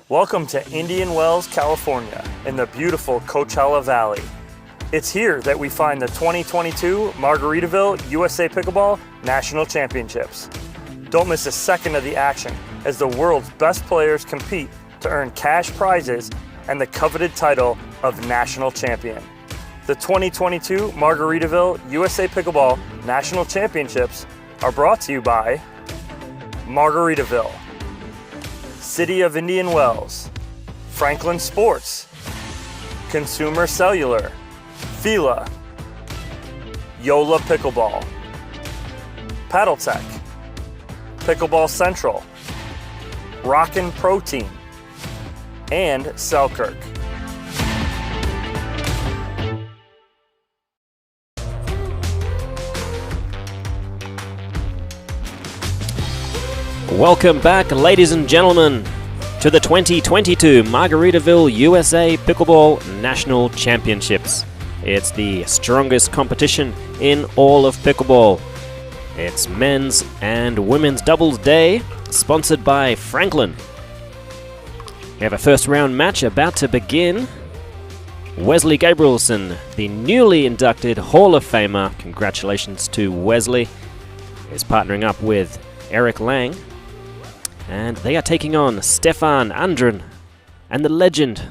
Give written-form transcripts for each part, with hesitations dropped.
Welcome to Indian Wells, California, in the beautiful Coachella Valley. It's here that we find the 2022 Margaritaville USA Pickleball National Championships. Don't miss a second of the action as the world's best players compete to earn cash prizes and the coveted title of National Champion. The 2022 Margaritaville USA Pickleball National Championships are brought to you by Margaritaville, City of Indian Wells, Franklin Sports, Consumer Cellular, Fila, Yola Pickleball, Paddle Tech, Pickleball Central, Rockin' Protein, and Selkirk. Welcome back, ladies and gentlemen, to the 2022 Margaritaville USA Pickleball National Championships. It's the strongest competition in all of pickleball. It's men's and women's doubles day, sponsored by Franklin. We have a first round match about to begin. Wesley Gabrielson, the newly inducted Hall of Famer, congratulations to Wesley, is partnering up with Eric Lang. And they are taking on Stefan Andren and the legend,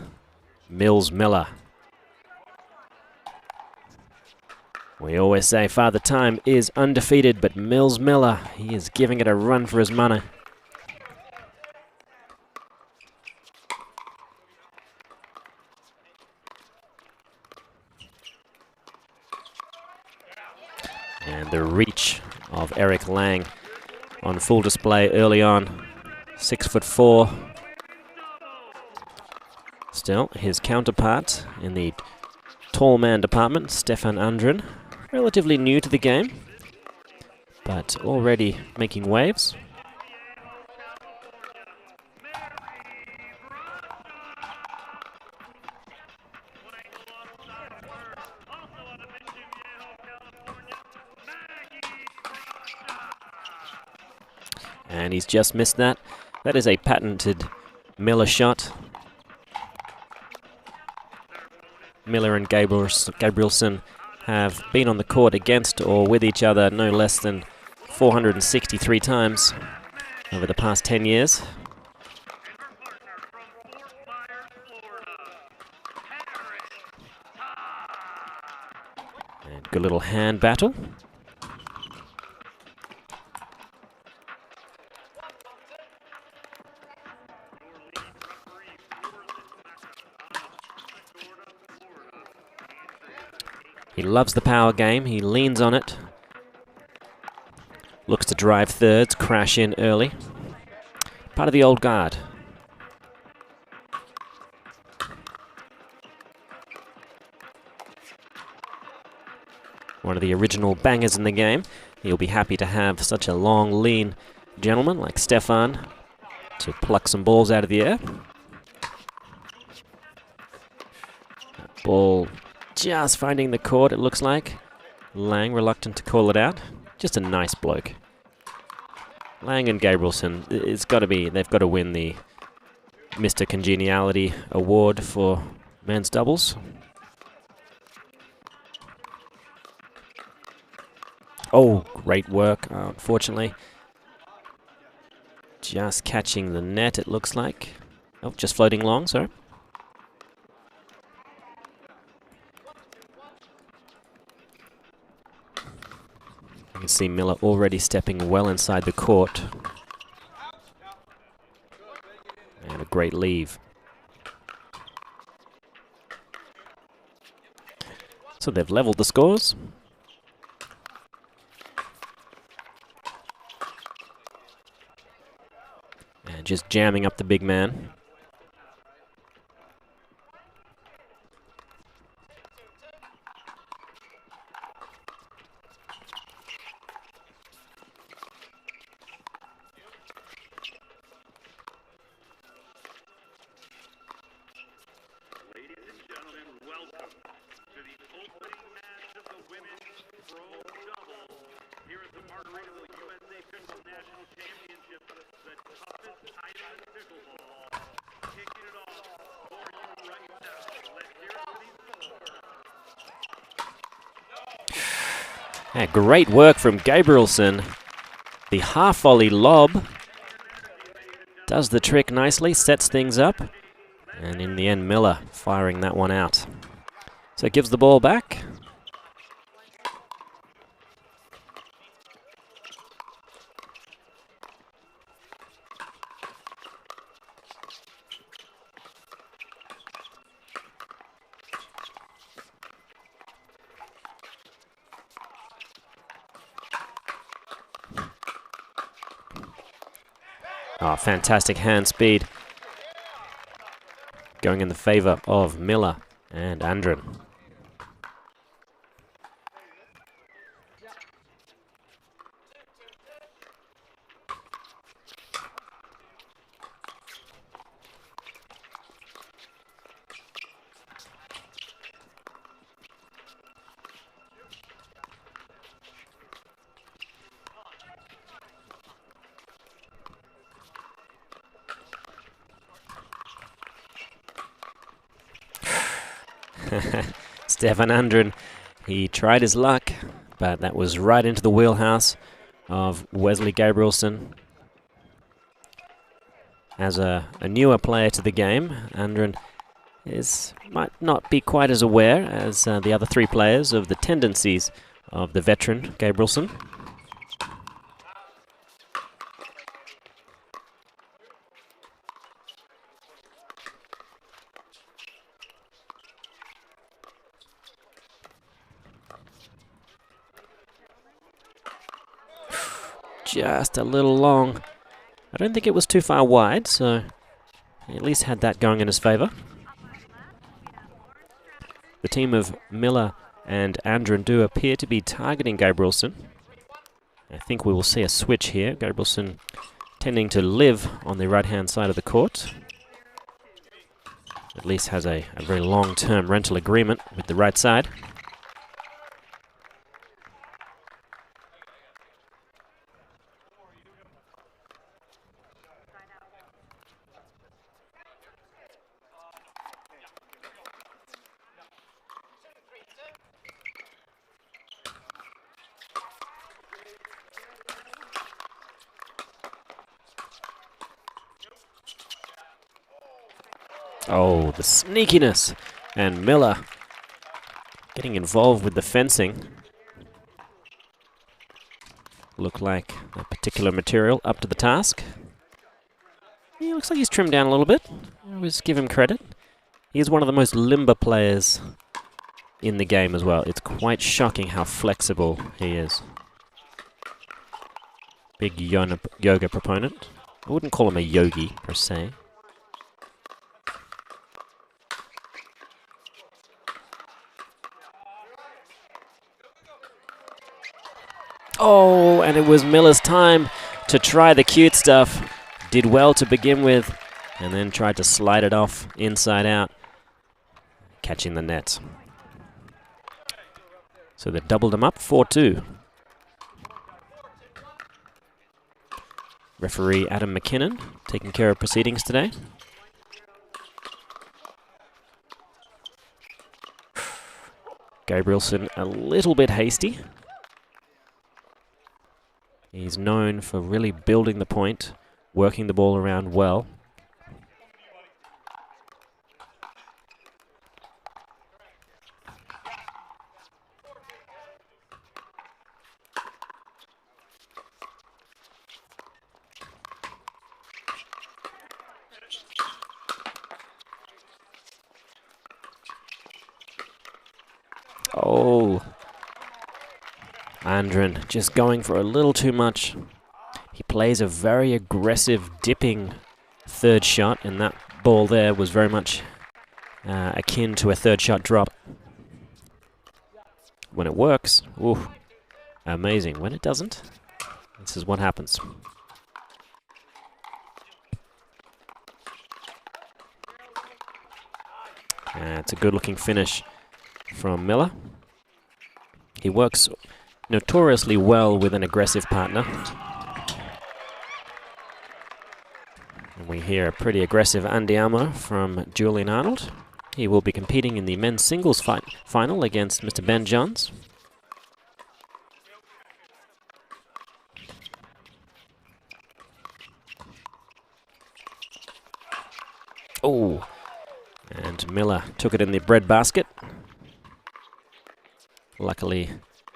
Mills Miller. We always say Father Time is undefeated, but Mills Miller, he is giving it a run for his money. And the reach of Eric Lang on full display early on. 6'4". Still, his counterpart in the tall man department, Stefan Andren, relatively new to the game, but already making waves. And he's just missed that. That is a patented Miller shot. Miller and Gabrielson have been on the court against or with each other no less than 463 times over the past 10 years. And good little hand battle. He loves the power game, he leans on it. Looks to drive thirds, crash in early. Part of the old guard. One of the original bangers in the game. He'll be happy to have such a long, lean gentleman like Stefan to pluck some balls out of the air. Ball just finding the court, it looks like. Lang reluctant to call it out. Just a nice bloke. Lang and Gabrielson, they've got to win the Mr. Congeniality award for men's doubles. Oh, great work, unfortunately. Just catching the net, it looks like. Oh, just floating long, sorry. You can see Miller already stepping well inside the court. And a great leave. So they've leveled the scores. And just jamming up the big man. Margaritaville USA Pickleball National Championship, the toughest item in pickleball. Great work from Gabrielson. The half volley lob does the trick nicely, sets things up, and in the end Miller firing that one out. So it gives the ball back. Oh, fantastic hand speed going in the favor of Miller and Andren. Stefan Andren, he tried his luck, but that was right into the wheelhouse of Wesley Gabrielson. As a newer player to the game, Andren might not be quite as aware as the other three players of the tendencies of the veteran Gabrielson. Just a little long. I don't think it was too far wide, so he at least had that going in his favor. The team of Miller and Andren do appear to be targeting Gabrielson. I think we will see a switch here. Gabrielson tending to live on the right-hand side of the court. At least has a very long-term rental agreement with the right side. Oh, the sneakiness. And Miller getting involved with the fencing. Look like a particular material up to the task. He looks like he's trimmed down a little bit. I always give him credit. He's one of the most limber players in the game as well. It's quite shocking how flexible he is. Big yoga proponent. I wouldn't call him a yogi per se. Oh, and it was Miller's time to try the cute stuff. Did well to begin with, and then tried to slide it off inside out, catching the net. So they've doubled them up, 4-2. Referee Adam McKinnon taking care of proceedings today. Gabrielson a little bit hasty. He's known for really building the point, working the ball around well. Oh, Andren just going for a little too much. He plays a very aggressive, dipping third shot, and that ball there was very much akin to a third shot drop. When it works, ooh, amazing. When it doesn't, this is what happens. It's a good-looking finish from Miller. He works notoriously well with an aggressive partner. And we hear a pretty aggressive andiamo from Julian Arnold. He will be competing in the men's singles final against Mr. Ben Johns. Oh, and Miller took it in the bread basket. Luckily,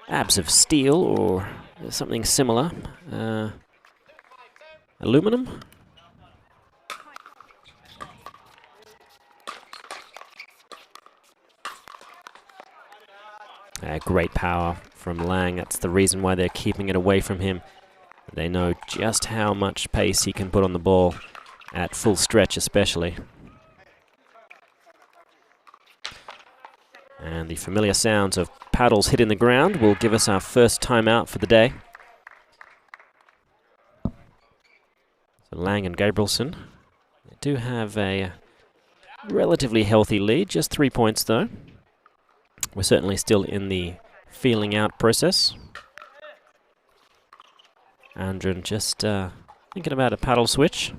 abs of steel or something similar. Aluminum? Great power from Lang. That's the reason why they're keeping it away from him. They know just how much pace he can put on the ball at full stretch especially. And the familiar sounds of paddles hitting the ground will give us our first timeout for the day. So Lang and Gabrielson, they do have a relatively healthy lead, just 3 points though. We're certainly still in the feeling out process. Andren just thinking about a paddle switch,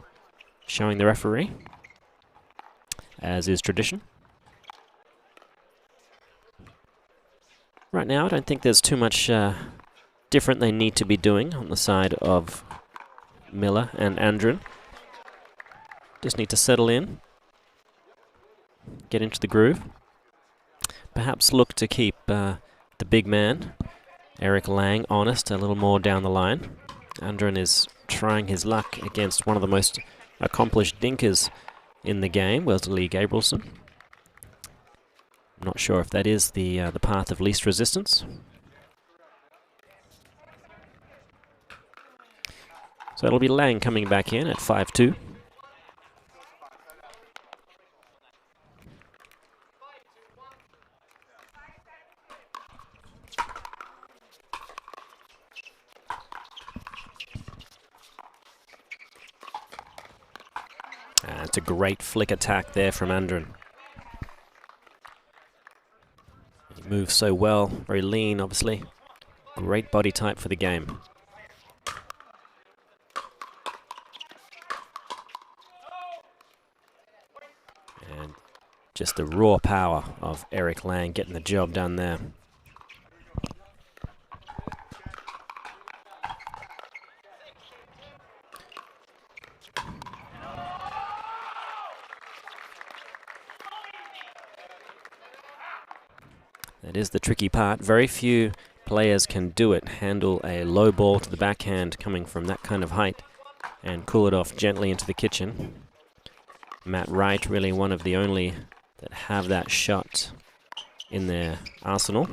showing the referee, as is tradition. Right now, I don't think there's too much different they need to be doing on the side of Miller and Andren. Just need to settle in, get into the groove. Perhaps look to keep the big man, Eric Lang, honest a little more down the line. Andren is trying his luck against one of the most accomplished dinkers in the game, Wesley Gabrielson. I'm not sure if that is the path of least resistance. So it'll be Lang coming back in at 5-2. It's a great flick attack there from Andren. He moves so well, very lean obviously. Great body type for the game. And just the raw power of Eric Lang getting the job done there. That is the tricky part. Very few players can do it, handle a low ball to the backhand coming from that kind of height and cool it off gently into the kitchen. Matt Wright, really one of the only that have that shot in their arsenal.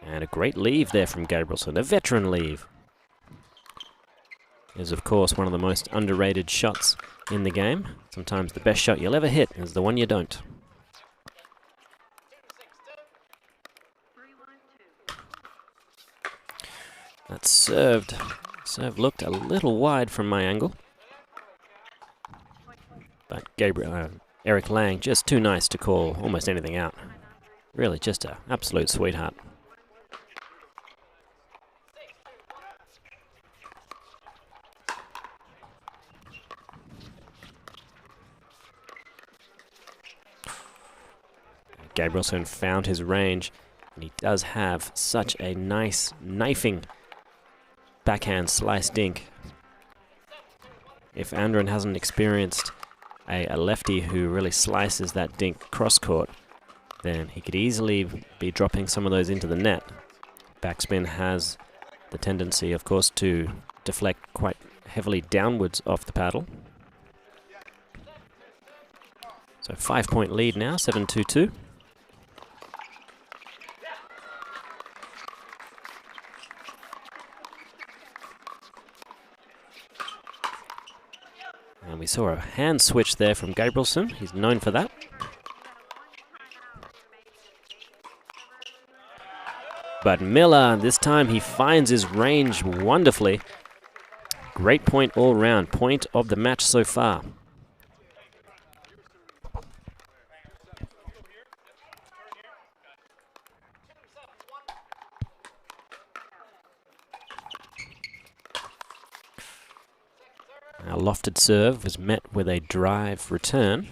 And a great leave there from Gabrielson, a veteran leave. Is of course one of the most underrated shots in the game. Sometimes the best shot you'll ever hit is the one you don't. That serve looked a little wide from my angle. But Eric Lang just too nice to call almost anything out. Really just an absolute sweetheart. Gabrielson found his range, and he does have such a nice knifing backhand slice dink. If Andren hasn't experienced a lefty who really slices that dink cross court, then he could easily be dropping some of those into the net. Backspin has the tendency, of course, to deflect quite heavily downwards off the paddle. So 5-point lead now, 7-2-2. And we saw a hand switch there from Gabrielson. He's known for that. But Miller, this time he finds his range wonderfully. Great point all round. Point of the match so far. A lofted serve was met with a drive return.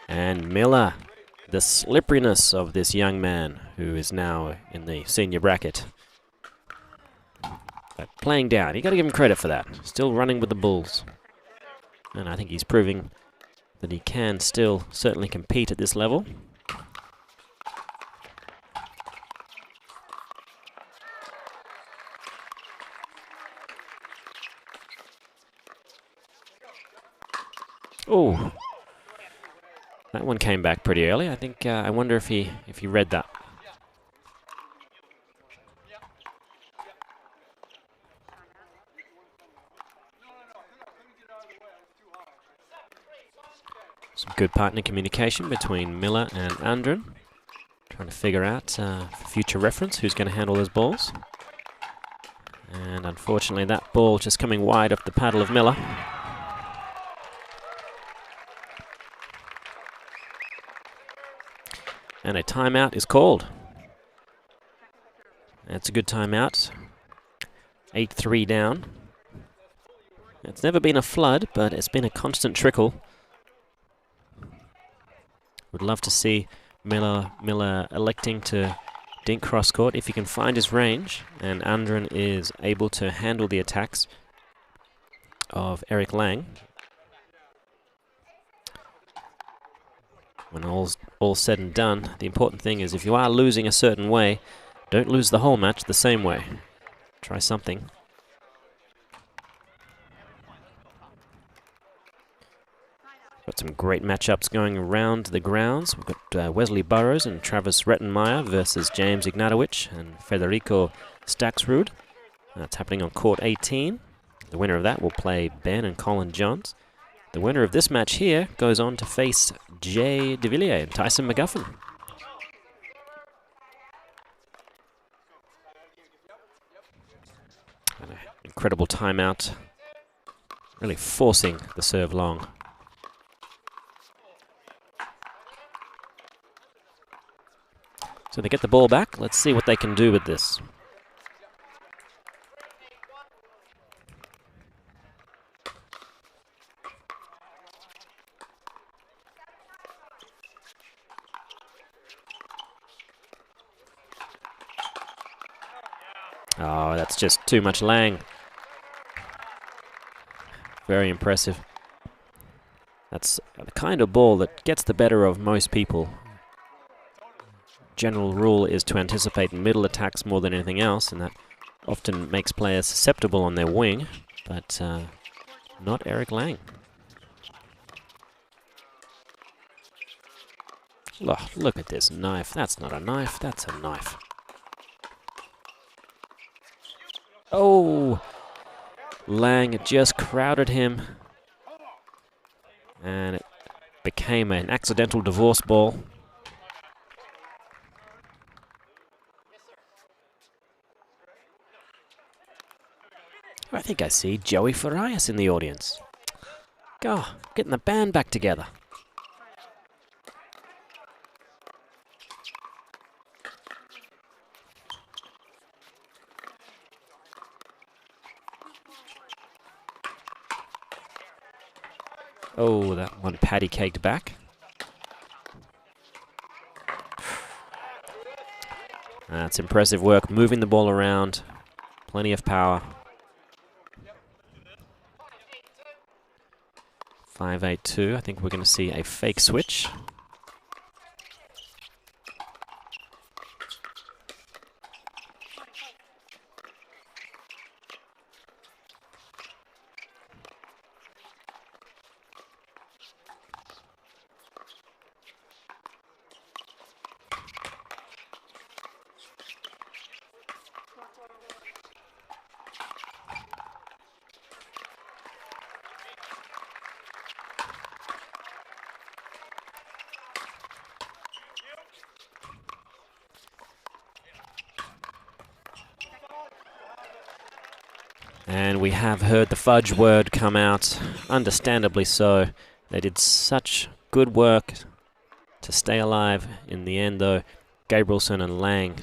And Miller, the slipperiness of this young man who is now in the senior bracket. But playing down, you got to give him credit for that. Still running with the Bulls. And I think he's proving that he can still certainly compete at this level. Oh. That one came back pretty early. I think I wonder if he read that. Some good partner communication between Miller and Andren. Trying to figure out for future reference who's going to handle those balls. And unfortunately that ball just coming wide off the paddle of Miller. And a timeout is called. That's a good timeout. 8-3 down. It's never been a flood, but it's been a constant trickle. Would love to see Miller electing to dink cross court if he can find his range, and Andren is able to handle the attacks of Eric Lang. When all's said and done, the important thing is if you are losing a certain way, don't lose the whole match the same way. Try something. Got some great matchups going around the grounds. We've got Wesley Burrows and Travis Rettenmeyer versus James Ignatowicz and Federico Staxrud. That's happening on court 18. The winner of that will play Ben and Colin Johns. The winner of this match here goes on to face Jay DeVilliers and Tyson McGuffin. And an incredible timeout, really forcing the serve long. So they get the ball back. Let's see what they can do with this. Oh, that's just too much Lang. Very impressive. That's the kind of ball that gets the better of most people. General rule is to anticipate middle attacks more than anything else, and that often makes players susceptible on their wing, but not Eric Lang. Look at this knife. That's not a knife, that's a knife. Oh! Lang just crowded him, and it became an accidental divorce ball. I think I see Joey Farias in the audience. God, getting the band back together. Oh, that one patty caked back. That's impressive work, moving the ball around. Plenty of power. 5-8-2. I think we're going to see a fake switch. And we have heard the fudge word come out, understandably so. They did such good work to stay alive in the end, though. Gabrielson and Lang,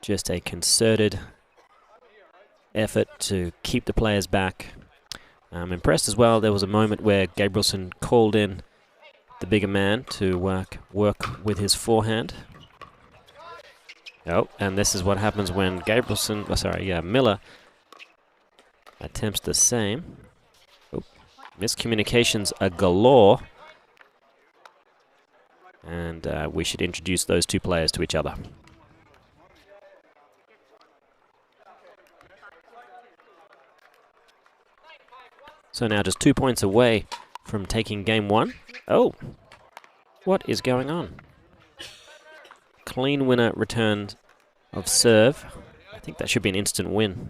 just a concerted effort to keep the players back. I'm impressed as well. There was a moment where Gabrielson called in the bigger man to work with his forehand. Oh, and this is what happens when Miller attempts the same. Oh, miscommunications are galore. And we should introduce those two players to each other. So now just 2 points away from taking game one. Oh, what is going on? Clean winner returned of serve. I think that should be an instant win.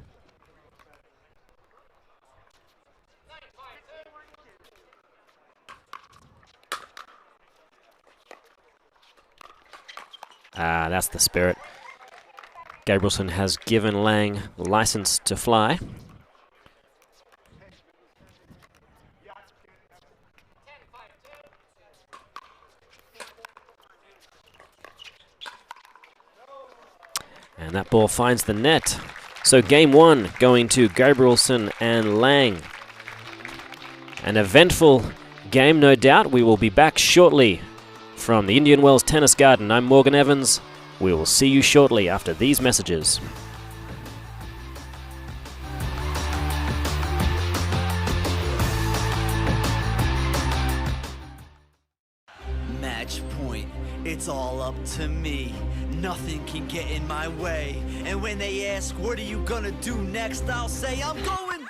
Ah, that's the spirit. Gabrielson has given Lang license to fly. And that ball finds the net. So game one going to Gabrielson and Lang. An eventful game, no doubt. We will be back shortly from the Indian Wells Tennis Garden. I'm Morgan Evans. We will see you shortly after these messages. Match point. It's all up to me. Nothing can get in my way. And when they ask, what are you gonna do next? I'll say, I'm going.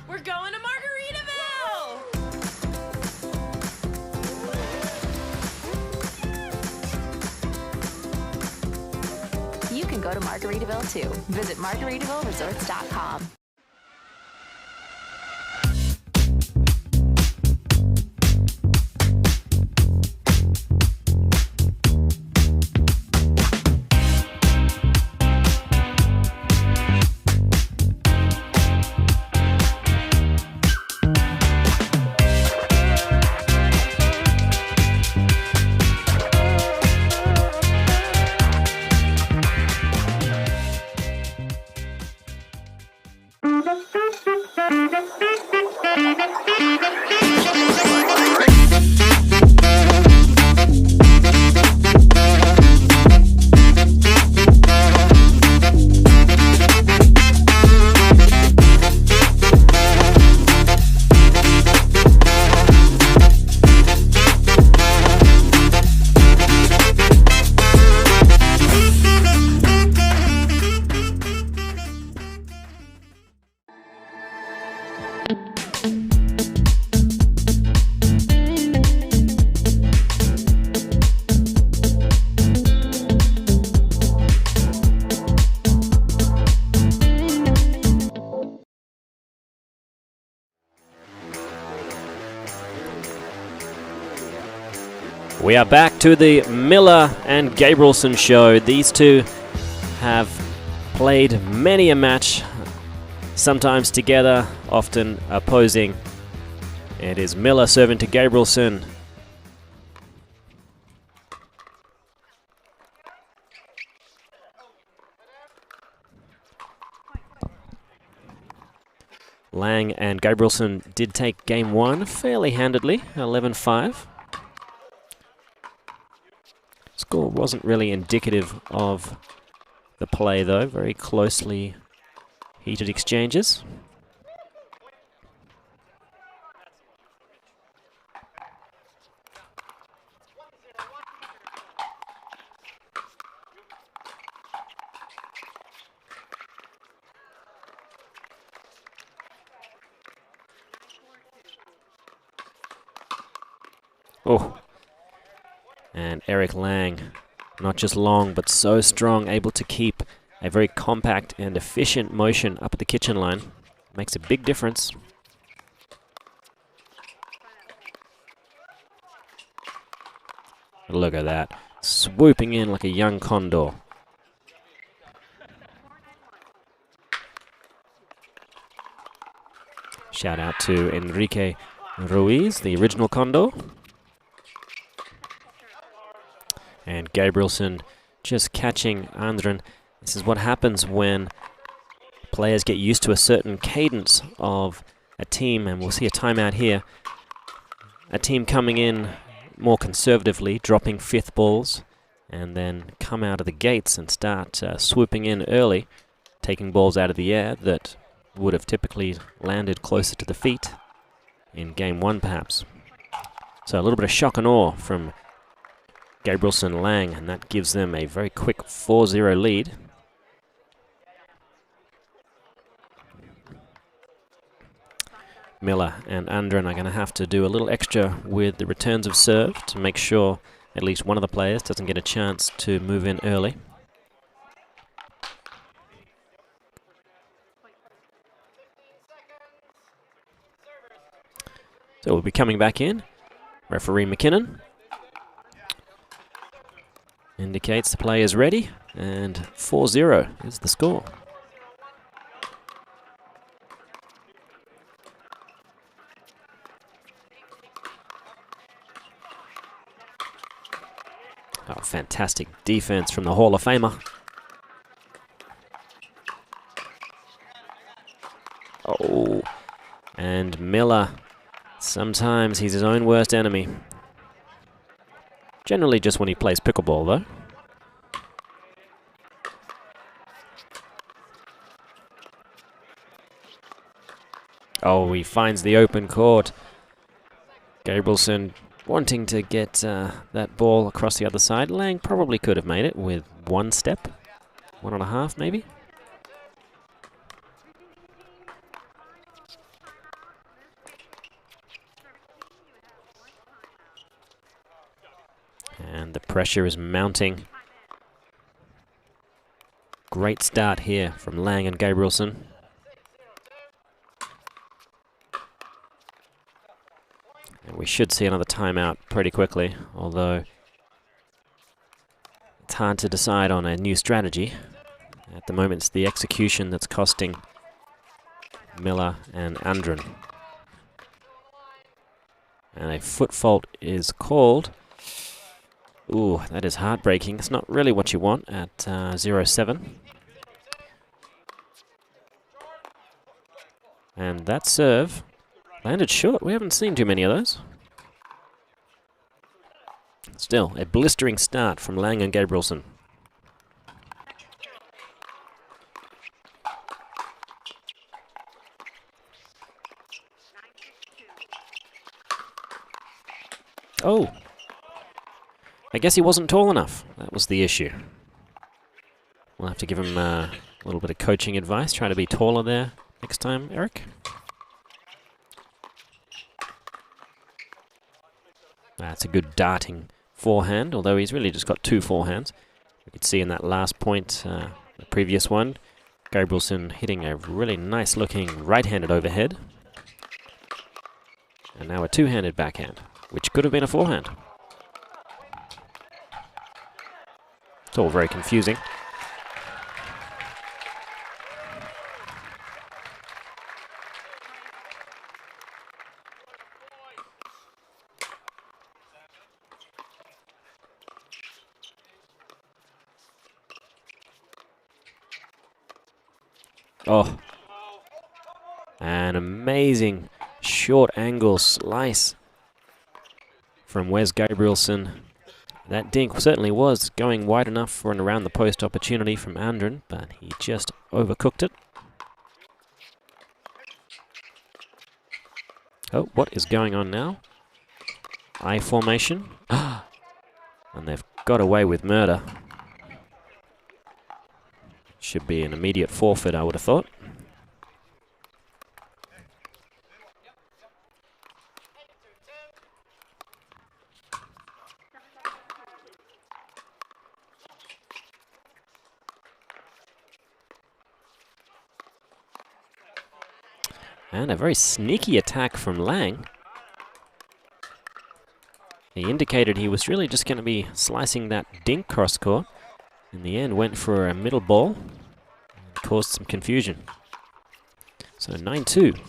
We're going to Margaritaville! You can go to Margaritaville too. Visit MargaritavilleResorts.com. We are back to the Miller and Gabrielson show. These two have played many a match, sometimes together, often opposing. It is Miller serving to Gabrielson. Lang and Gabrielson did take game one fairly handedly, 11-5. Score wasn't really indicative of the play though, very closely heated exchanges. Oh. And Eric Lang, not just long, but so strong, able to keep a very compact and efficient motion up at the kitchen line. Makes a big difference. Look at that. swooping in like a young condor. Shout out to Enrique Ruiz, the original condor. And Gabrielson just catching Andren. This is what happens when players get used to a certain cadence of a team, and we'll see a timeout here. A team coming in more conservatively, dropping fifth balls, and then come out of the gates and start swooping in early, taking balls out of the air that would have typically landed closer to the feet in game one, perhaps. So a little bit of shock and awe from Gabrielson Lang, and that gives them a very quick 4-0 lead. Miller and Andren are going to have to do a little extra with the returns of serve to make sure at least one of the players doesn't get a chance to move in early. So we'll be coming back in. Referee McKinnon indicates the play is ready, and 4-0 is the score. Oh, fantastic defense from the Hall of Famer. Oh, and Miller, sometimes he's his own worst enemy. Generally just when he plays pickleball, though. Oh, he finds the open court. Gabrielson wanting to get that ball across the other side. Lang probably could have made it with one step, 1.5 maybe. And the pressure is mounting. Great start here from Lang and Gabrielson. And we should see another timeout pretty quickly, although it's hard to decide on a new strategy. At the moment, it's the execution that's costing Miller and Andren. And a foot fault is called. Ooh, that is heartbreaking. It's not really what you want at 0-7. And that serve landed short. We haven't seen too many of those. Still, a blistering start from Lang and Gabrielson. Oh. I guess he wasn't tall enough. That was the issue. We'll have to give him a little bit of coaching advice. Try to be taller there next time, Eric. That's a good darting forehand, although he's really just got 2 forehands. You could see in that last point, the previous one, Gabrielson hitting a really nice looking right-handed overhead. And now a 2-handed backhand, which could have been a forehand. It's all very confusing. Oh, an amazing short angle slice from Wes Gabrielson. That dink certainly was going wide enough for an around the post opportunity from Andren, but he just overcooked it. Oh, what is going on now? I formation. And they've got away with murder. Should be an immediate forfeit, I would have thought. And a very sneaky attack from Lang. He indicated he was really just going to be slicing that dink cross court. In the end, went for a middle ball. Caused some confusion. So 9-2.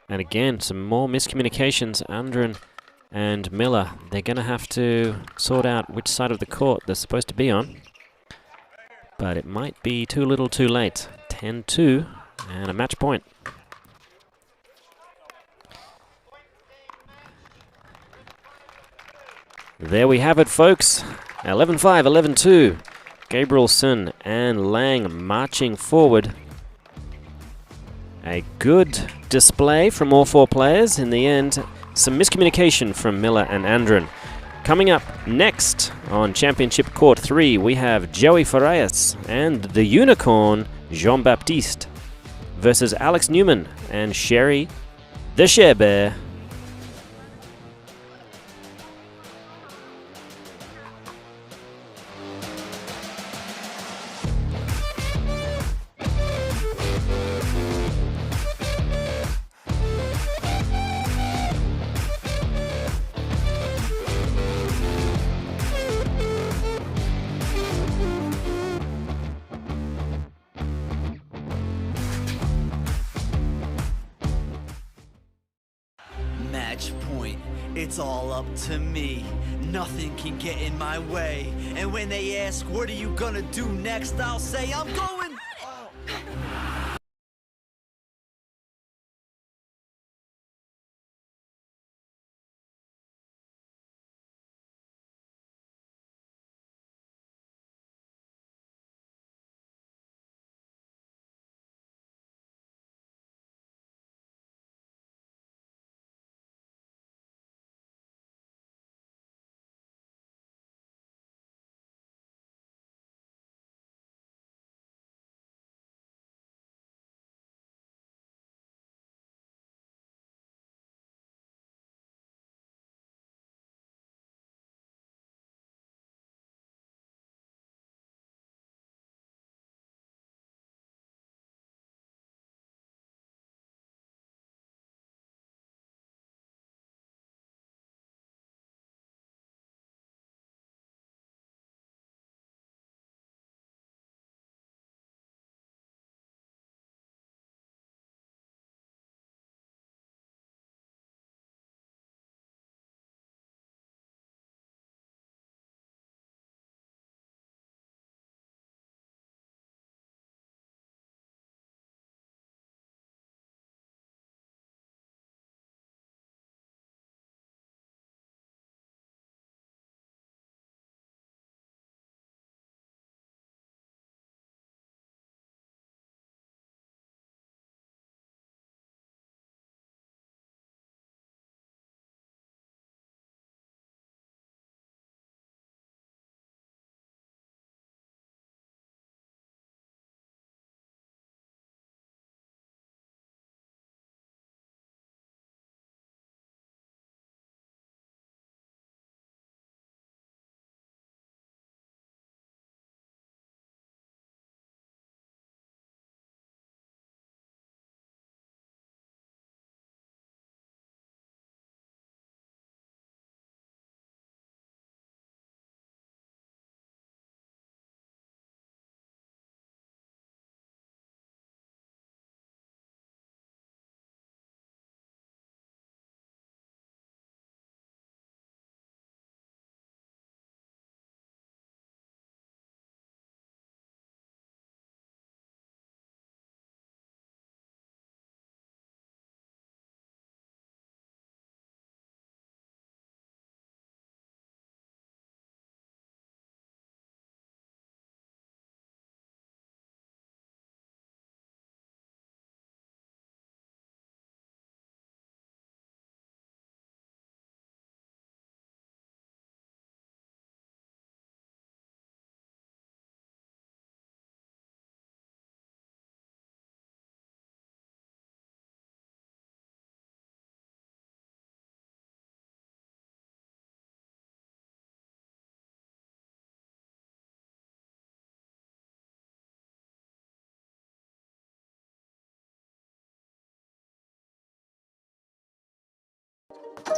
And again, some more miscommunications. Andren and Miller, they're going to have to sort out which side of the court they're supposed to be on. But it might be too little too late. 10-2 and a match point. There we have it, folks. 11-5, 11-2. Gabrielson and Lang marching forward. A good display from all four players. In the end, some miscommunication from Miller and Andren. Coming up next on Championship Court 3, we have Joey Farias and the Unicorn Jean-Baptiste versus Alex Newman and Sherry the Share Bear. Match point, it's all up to me. Nothing can get in my way. And when they ask, what are you gonna do next? I'll say, I'm going.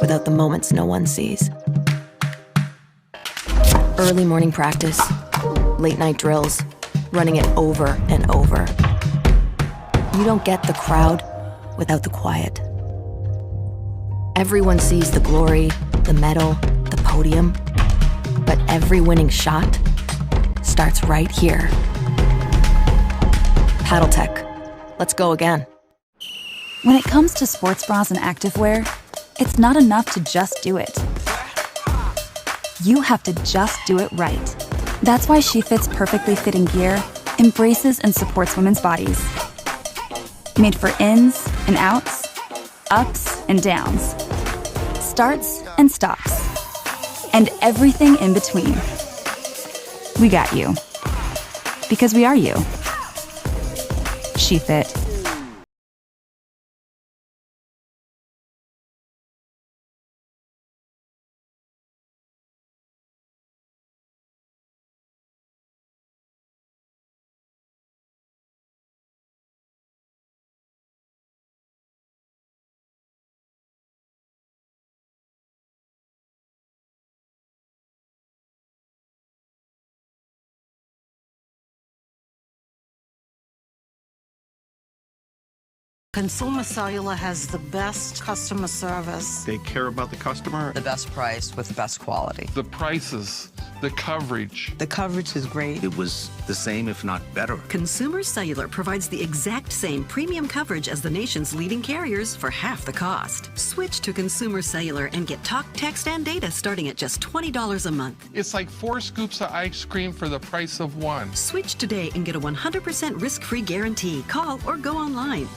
without the moments no one sees. Early morning practice, late night drills, running it over and over. You don't get the crowd without the quiet. Everyone sees the glory, the medal, the podium, but every winning shot starts right here. Paddle Tech. Let's go again. When it comes to sports bras and activewear, it's not enough to just do it. You have to just do it right. That's why SheFit's perfectly fitting gear embraces and supports women's bodies. Made for ins and outs, ups and downs, starts and stops, and everything in between. We got you. Because we are you. SheFit. Consumer Cellular has the best customer service. They care about the customer. The best price with the best quality. The prices, the coverage. The coverage is great. It was the same, if not better. Consumer Cellular provides the exact same premium coverage as the nation's leading carriers for half the cost. Switch to Consumer Cellular and get talk, text, and data starting at just $20 a month. It's like 4 scoops of ice cream for the price of 1. Switch today and get a 100% risk-free guarantee. Call or go online.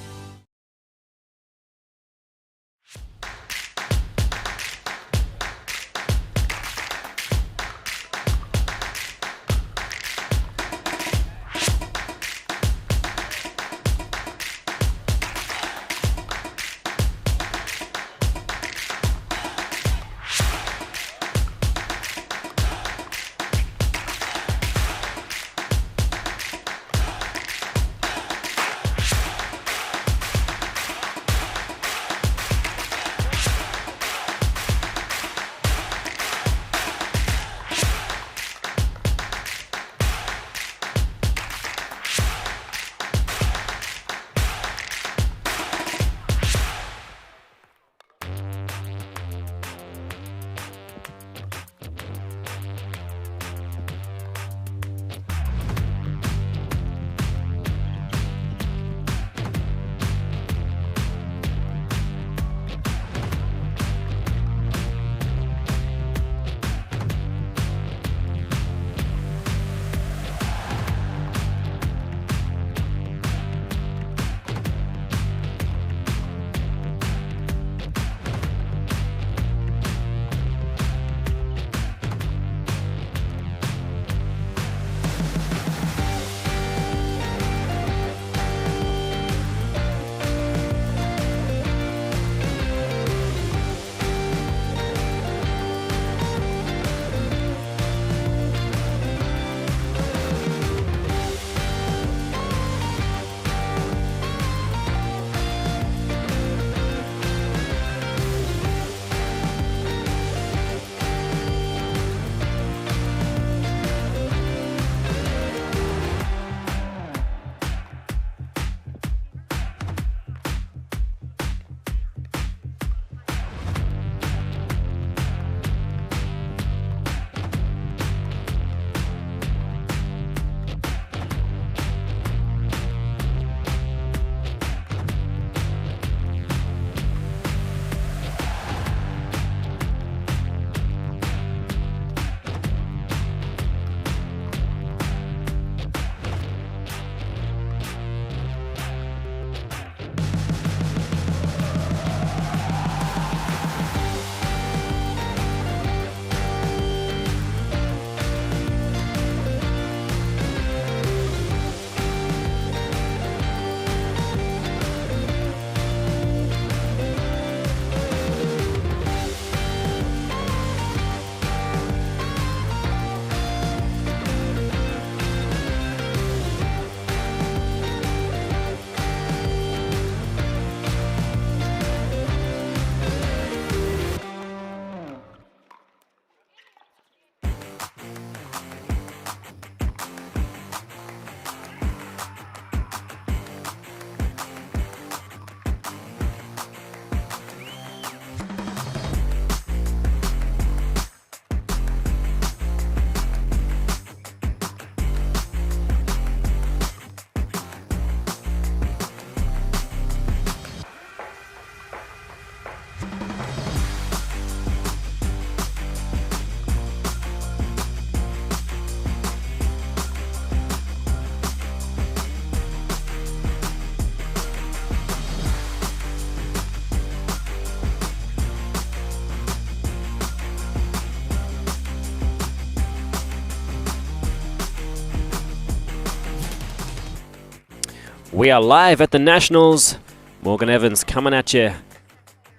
We are live at the Nationals. Morgan Evans coming at you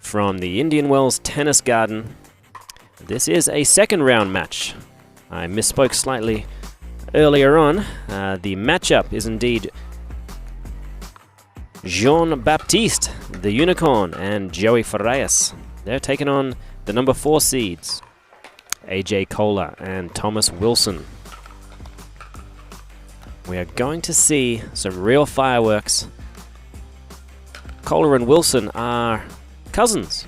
from the Indian Wells Tennis Garden. This is a second round match. I misspoke slightly earlier on. The matchup is indeed Jean-Baptiste, the Unicorn, and Joey Farias. They're taking on the number 4 seeds, AJ Kohler and Thomas Wilson. We are going to see some real fireworks. Kohler and Wilson are cousins.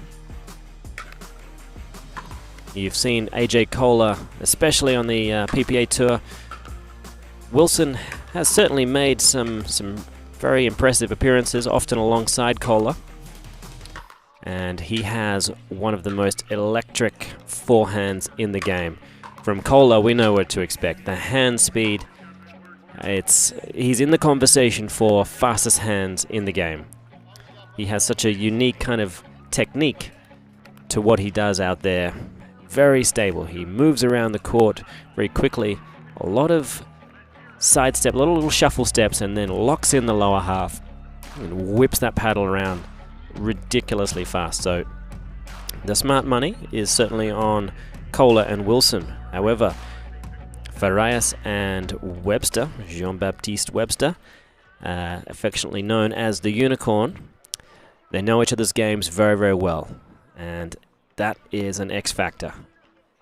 You've seen AJ Kohler, especially on the PPA Tour. Wilson has certainly made some very impressive appearances, often alongside Kohler. And he has one of the most electric forehands in the game. From Kohler, we know what to expect. The hand speed, he's in the conversation for fastest hands in the game. He has such a unique kind of technique to what he does out there. Very stable. He moves around the court very quickly. A lot of sidestep, little shuffle steps, and then locks in the lower half and whips that paddle around ridiculously fast. So the smart money is certainly on Kohler and Wilson. However, Farias and Webster, Jean-Baptiste Webster, affectionately known as the Unicorn, they know each other's games very, very well. And that is an X factor.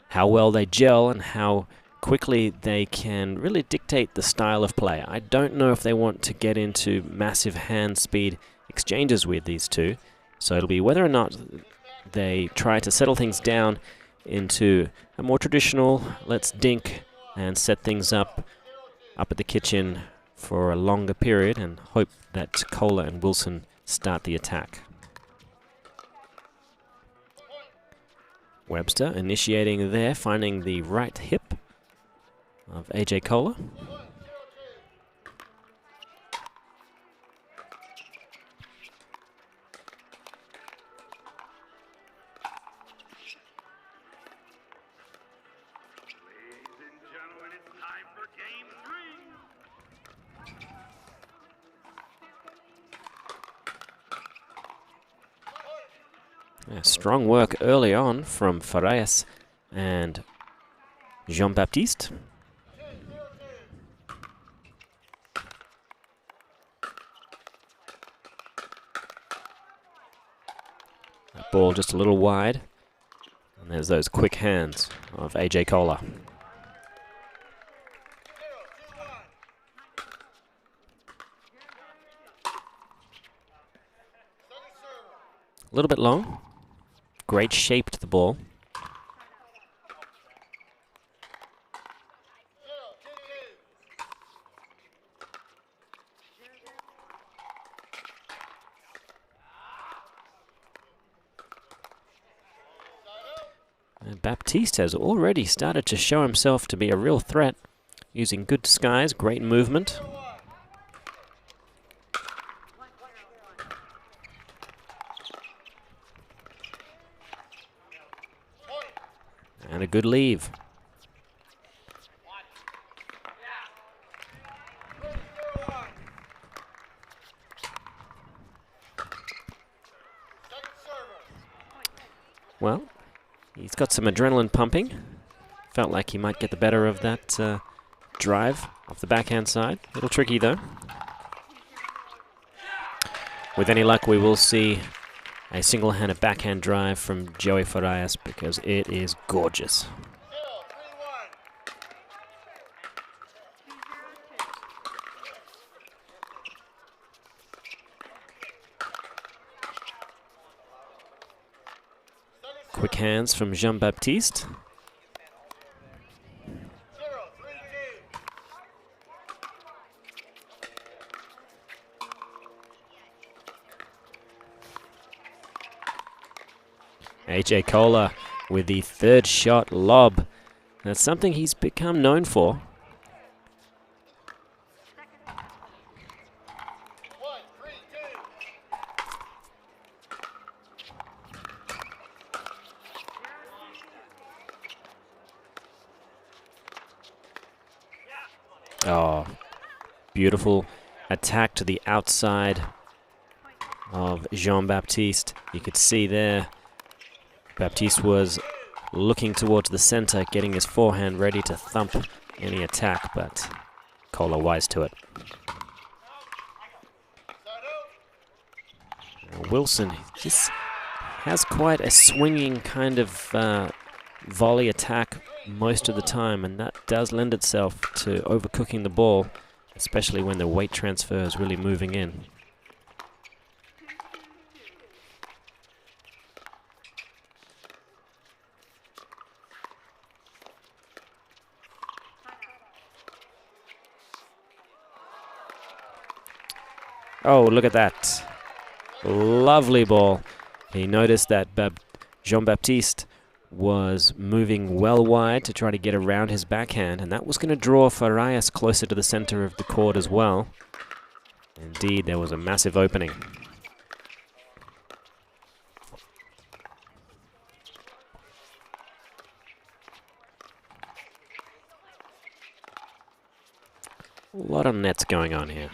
How well they gel and how quickly they can really dictate the style of play. I don't know if they want to get into massive hand speed exchanges with these two. So it'll be whether or not they try to settle things down into a more traditional, let's dink and set things up at the kitchen for a longer period and hope that Kohler and Wilson start the attack. Webster initiating there, finding the right hip of AJ Kohler. Yeah, strong work early on from Farias and Jean-Baptiste. That ball just a little wide. And there's those quick hands of AJ Kohler. A little bit long. Great shape to the ball. And Baptiste has already started to show himself to be a real threat, using good disguise, great movement. And a good leave. Well, he's got some adrenaline pumping. Felt like he might get the better of that drive off the backhand side. A little tricky though. With any luck, we will see a single-handed backhand drive from Joey Farias because it is gorgeous. Quick hands from Jean-Baptiste. AJ Kohler with the third shot lob. That's something he's become known for. Oh, beautiful attack to the outside of Jean-Baptiste. You could see there Baptiste was looking towards the center, getting his forehand ready to thump any attack, but Kohler wise to it. Wilson just has quite a swinging kind of volley attack most of the time, and that does lend itself to overcooking the ball, especially when the weight transfer is really moving in. Oh, look at that. Lovely ball. He noticed that Jean-Baptiste was moving well wide to try to get around his backhand, and that was going to draw Farias closer to the center of the court as well. Indeed, there was a massive opening. A lot of nets going on here.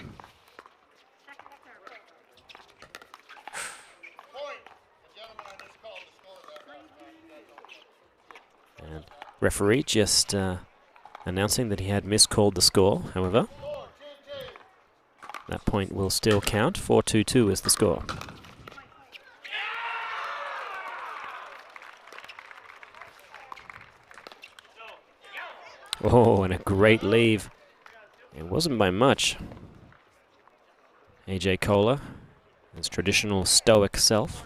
And referee just announcing that he had miscalled the score, however. That point will still count. 4-2-2 is the score. Oh, and a great leave. It wasn't by much. AJ Kohler, his traditional stoic self.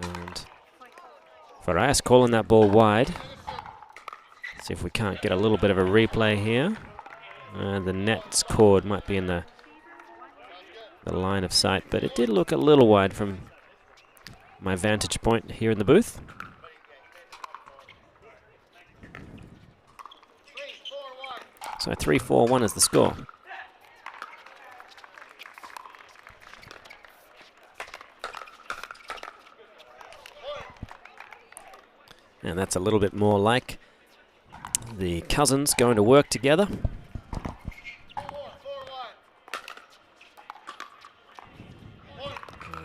And Farias calling that ball wide. Let's see if we can't get a little bit of a replay here. The net's cord might be in the line of sight, but it did look a little wide from my vantage point here in the booth. So 3-4-1 is the score. And that's a little bit more like the cousins going to work together.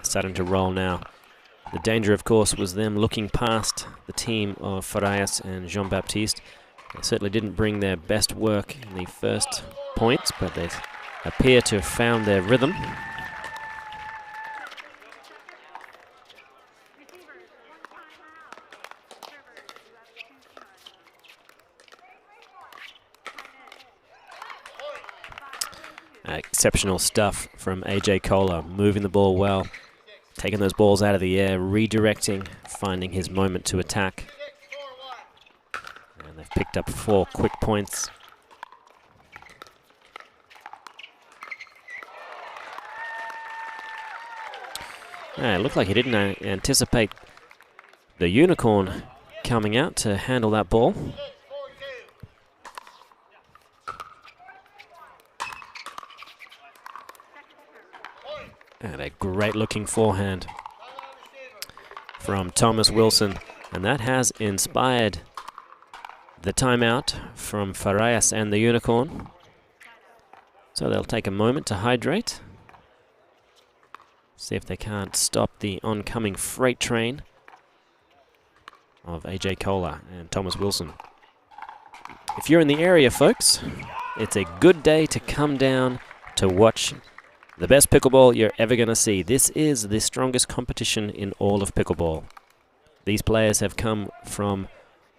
Starting to roll now. The danger, of course, was them looking past the team of Farias and Jean-Baptiste. They certainly didn't bring their best work in the first points, but they appear to have found their rhythm. Exceptional stuff from AJ Kohler, moving the ball well, taking those balls out of the air, redirecting, finding his moment to attack. And they've picked up 4 quick points. It looked like he didn't anticipate the unicorn coming out to handle that ball. And a great looking forehand from Thomas Wilson. And that has inspired the timeout from Farias and the unicorn. So they'll take a moment to hydrate. See if they can't stop the oncoming freight train of AJ Kohler and Thomas Wilson. If you're in the area, folks, it's a good day to come down to watch the best pickleball you're ever going to see. This is the strongest competition in all of pickleball. These players have come from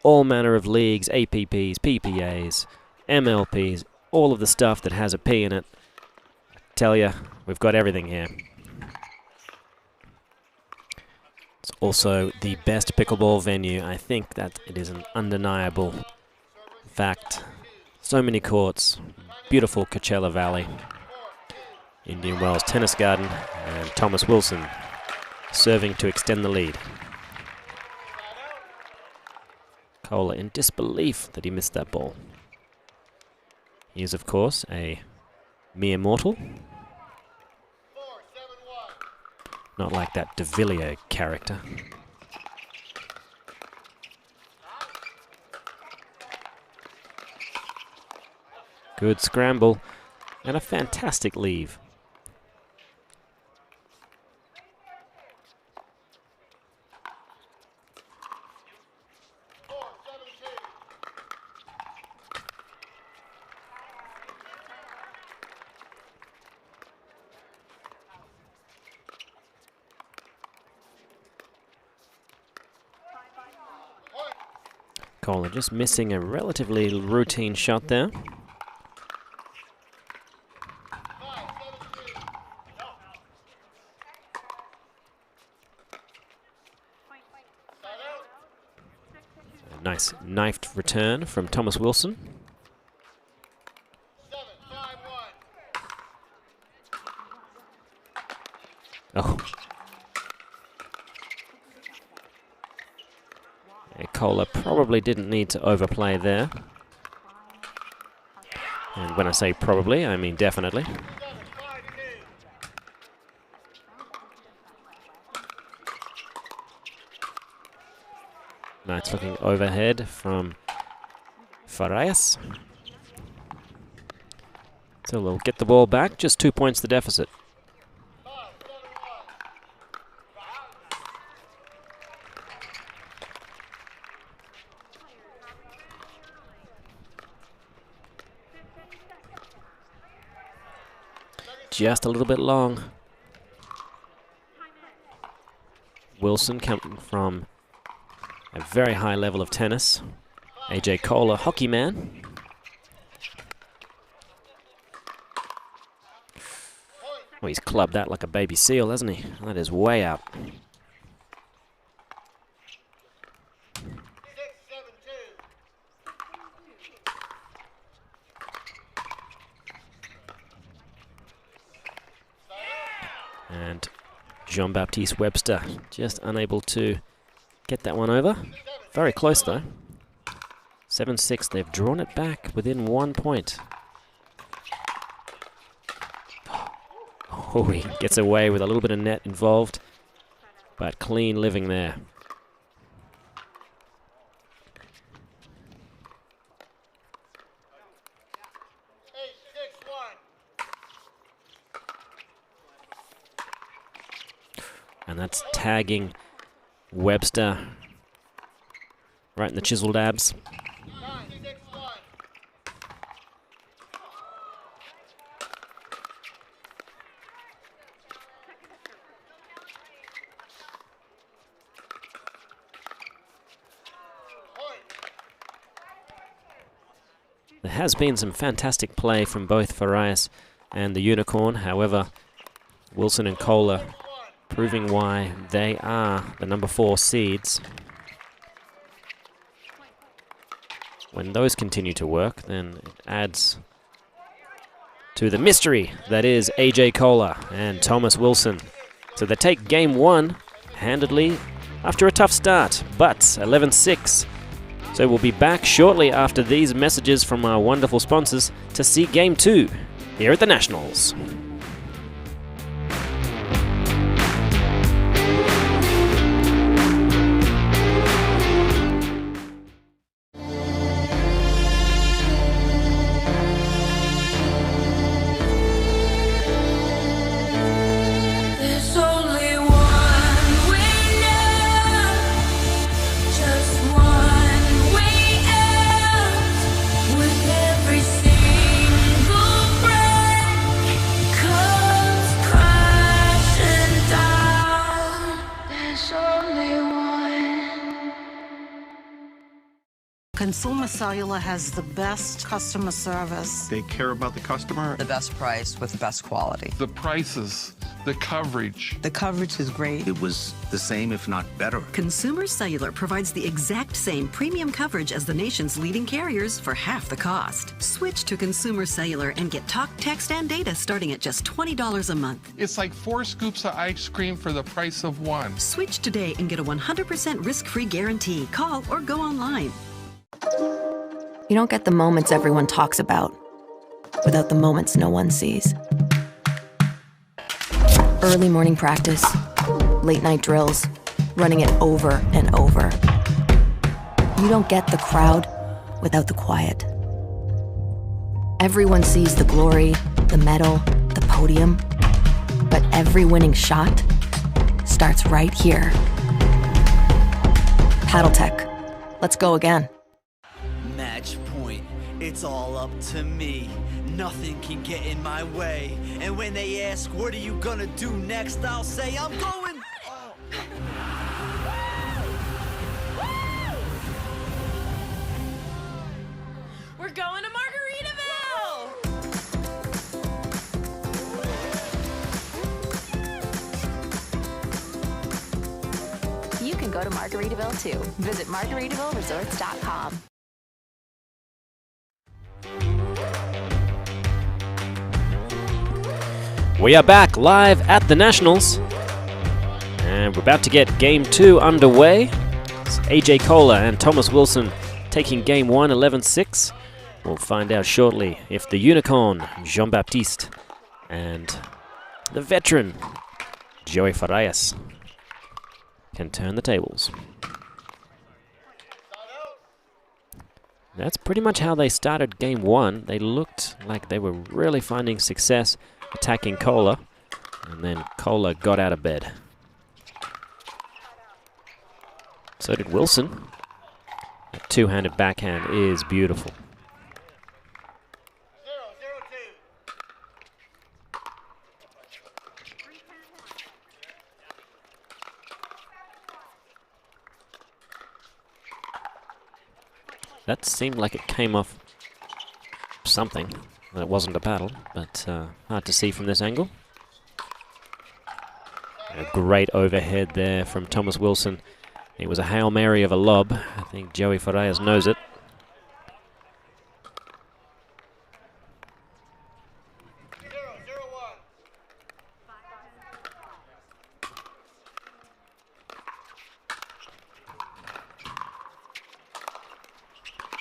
all manner of leagues, APPs, PPAs, MLPs, all of the stuff that has a P in it. I tell you, we've got everything here. It's also the best pickleball venue. I think that it is an undeniable fact. So many courts, beautiful Coachella Valley. Indian Wells Tennis Garden, and Thomas Wilson serving to extend the lead. Kohler in disbelief that he missed that ball. He is, of course, a mere mortal. Not like that de Villiers character. Good scramble and a fantastic leave. Kohler just missing a relatively routine shot there. A nice knifed return from Thomas Wilson. Oh. Kohler probably didn't need to overplay there. And when I say probably, I mean definitely. Nice looking overhead from Farias. So they'll get the ball back, just 2 points the deficit. Just a little bit long. Wilson coming from a very high level of tennis. AJ Kohler, hockey man. Well, he's clubbed that like a baby seal, hasn't he? That is way out. And Jean-Baptiste Webster just unable to get that one over. Very close though. 7-6, they've drawn it back within 1 point. Oh, he gets away with a little bit of net involved, but clean living there. And that's tagging Webster right in the chiseled abs. There has been some fantastic play from both Farias and the Unicorn. However, Wilson and Kohler proving why they are the number 4 seeds. When those continue to work, then it adds to the mystery that is AJ Kohler and Thomas Wilson. So they take game 1 handedly after a tough start, but 11-6. So we'll be back shortly after these messages from our wonderful sponsors to see game 2 here at the Nationals. Consumer Cellular has the best customer service. They care about the customer. The best price with the best quality. The prices, the coverage. The coverage is great. It was the same, if not better. Consumer Cellular provides the exact same premium coverage as the nation's leading carriers for half the cost. Switch to Consumer Cellular and get talk, text, and data starting at just $20 a month. It's like 4 scoops of ice cream for the price of 1. Switch today and get a 100% risk-free guarantee. Call or go online. You don't get the moments everyone talks about without the moments no one sees. Early morning practice, late night drills, running it over and over. You don't get the crowd without the quiet. Everyone sees the glory, the medal, the podium. But every winning shot starts right here. Paddletech. Let's go again. Match point, it's all up to me. Nothing can get in my way. And when they ask, what are you gonna do next? I'll say, I'm going. We're going to Margaritaville! You can go to Margaritaville too. Visit MargaritavilleResorts.com. We are back live at the Nationals. And we're about to get Game 2 underway. It's AJ Kohler and Thomas Wilson taking Game 1 11-6. We'll find out shortly if the unicorn, Baptiste, and the veteran, Joey Farias, can turn the tables. That's pretty much how they started Game 1. They looked like they were really finding success attacking Kohler, and then Kohler got out of bed. So did Wilson. That two-handed backhand is beautiful. That seemed like it came off something. It wasn't a paddle, but hard to see from this angle. A great overhead there from Thomas Wilson. It was a Hail Mary of a lob. I think Joey Farias knows it.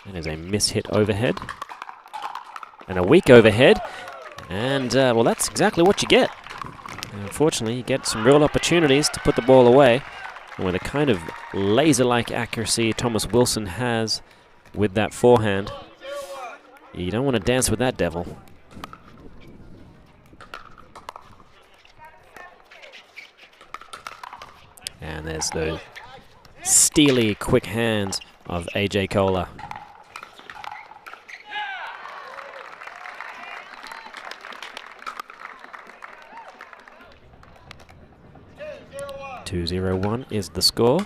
That is a mishit overhead. And a weak overhead. And, well, that's exactly what you get. Unfortunately, you get some real opportunities to put the ball away. And with the kind of laser-like accuracy Thomas Wilson has with that forehand, you don't want to dance with that devil. And there's those steely, quick hands of AJ Kohler. .201 is the score.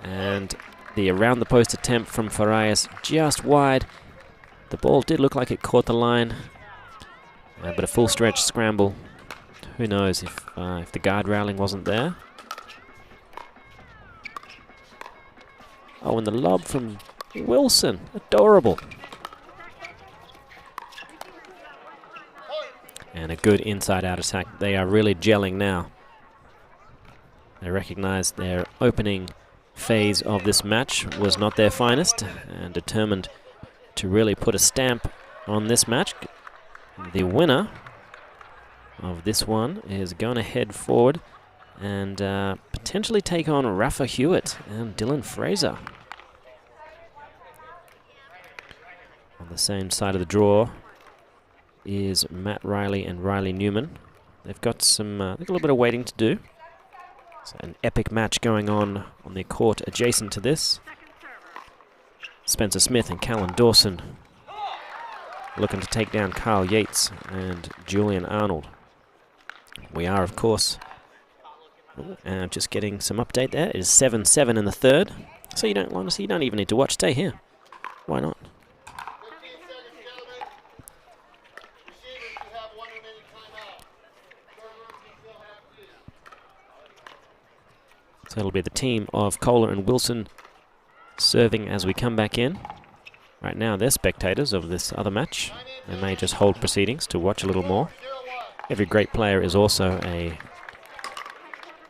And the around the post attempt from Farias just wide. The ball did look like it caught the line, but a full stretch scramble. Who knows if the guard railing wasn't there. Oh, and the lob from Wilson. Adorable. And a good inside-out attack. They are really gelling now. They recognize their opening phase of this match was not their finest and determined to really put a stamp on this match. The winner of this one is going to head forward and potentially take on Rafa Hewitt and Dylan Fraser. On the same side of the draw is Matt Riley and Riley Newman. They've got some, a little bit of waiting to do. So an epic match going on the court adjacent to this. Spencer Smith and Callan Dawson looking to take down Kyle Yates and Julian Arnold. We are, of course, just getting some update there. It is 7-7 in the third. So you don't even need to watch. Stay here. Why not? So it'll be the team of Kohler and Wilson serving as we come back in. Right now they're spectators of this other match. They may just hold proceedings to watch a little more. Every great player is also a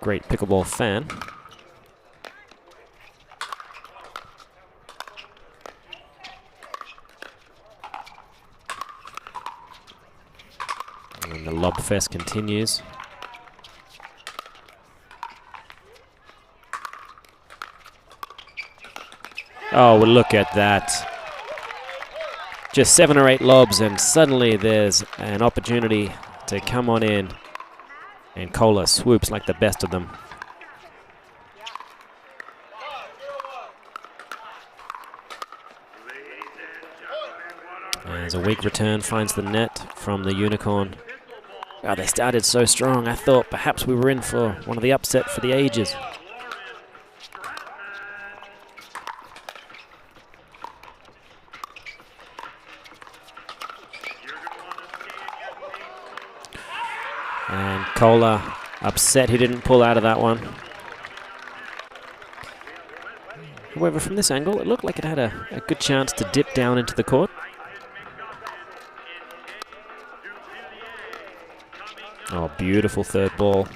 great pickleball fan. And And the lob fest continues. Oh, well, look at that. Just 7 or 8 lobs, and suddenly there's an opportunity to come on in. And Kohler swoops like the best of them. As a weak return finds the net from the Unicorn. Oh, they started so strong. I thought perhaps we were in for one of the upset for the ages. And Kohler upset he didn't pull out of that one. However, from this angle, it looked like it had a good chance to dip down into the court. Oh, beautiful third ball.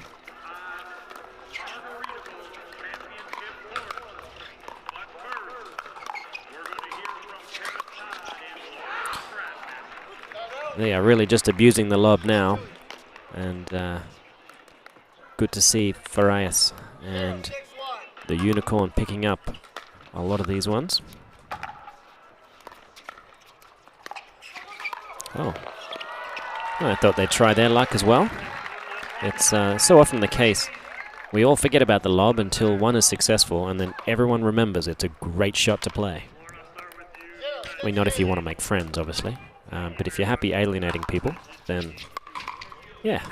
They are really just abusing the lob now. And good to see Farias and the Unicorn picking up a lot of these ones. Oh. I thought they'd try their luck as well. It's so often the case. We all forget about the lob until one is successful, and then everyone remembers it's a great shot to play. I mean, not if you want to make friends, obviously. But if you're happy alienating people, then, yeah,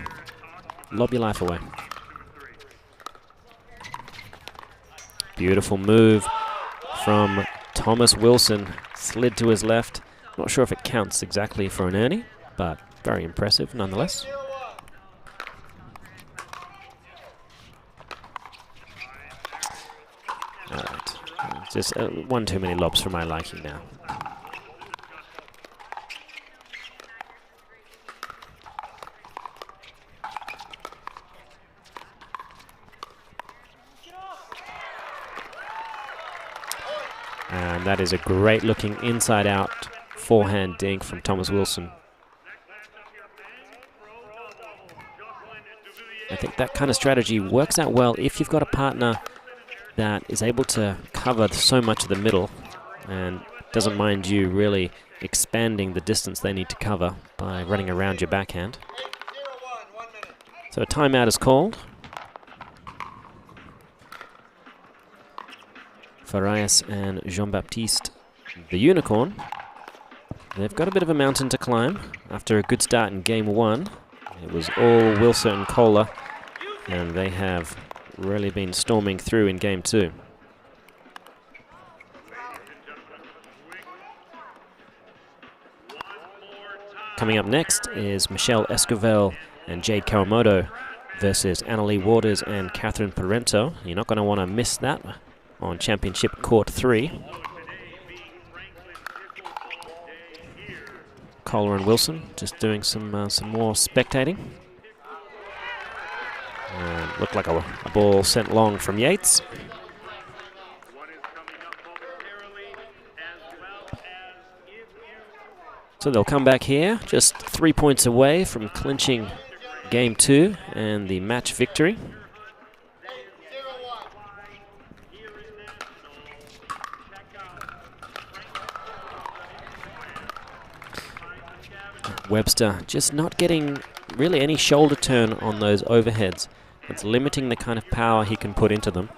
lob your life away. Beautiful move from Thomas Wilson. Slid to his left. Not sure if it counts exactly for an earnie, but very impressive nonetheless. Alright, just one too many lobs for my liking now. And that is a great looking inside out forehand dink from Thomas Wilson. I think that kind of strategy works out well if you've got a partner that is able to cover so much of the middle and doesn't mind you really expanding the distance they need to cover by running around your backhand. So a timeout is called. Farias and Jean-Baptiste, the Unicorn, they've got a bit of a mountain to climb after a good start in game 1. It was all Wilson and Kohler, and they have really been storming through in game 2. Coming up next is Michelle Esquivel and Jade Kawamoto versus Annalie Waters and Catherine Parento. You're not going to want to miss that on Championship Court 3. Kohler and Wilson just doing some more spectating. Looked like a ball sent long from Yates. So they'll come back here, just 3 points away from clinching game 2 and the match victory. Webster just not getting really any shoulder turn on those overheads. It's limiting the kind of power he can put into them.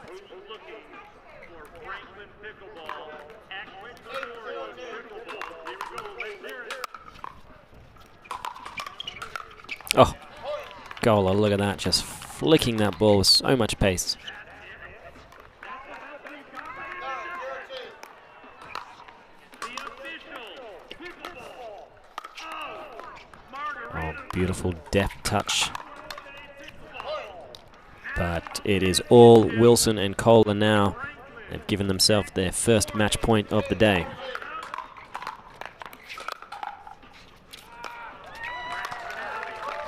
Oh, Kohler, look at that, just flicking that ball with so much pace. Oh, beautiful deft touch. But it is all Wilson and Kohler now. They've given themselves their first match point of the day.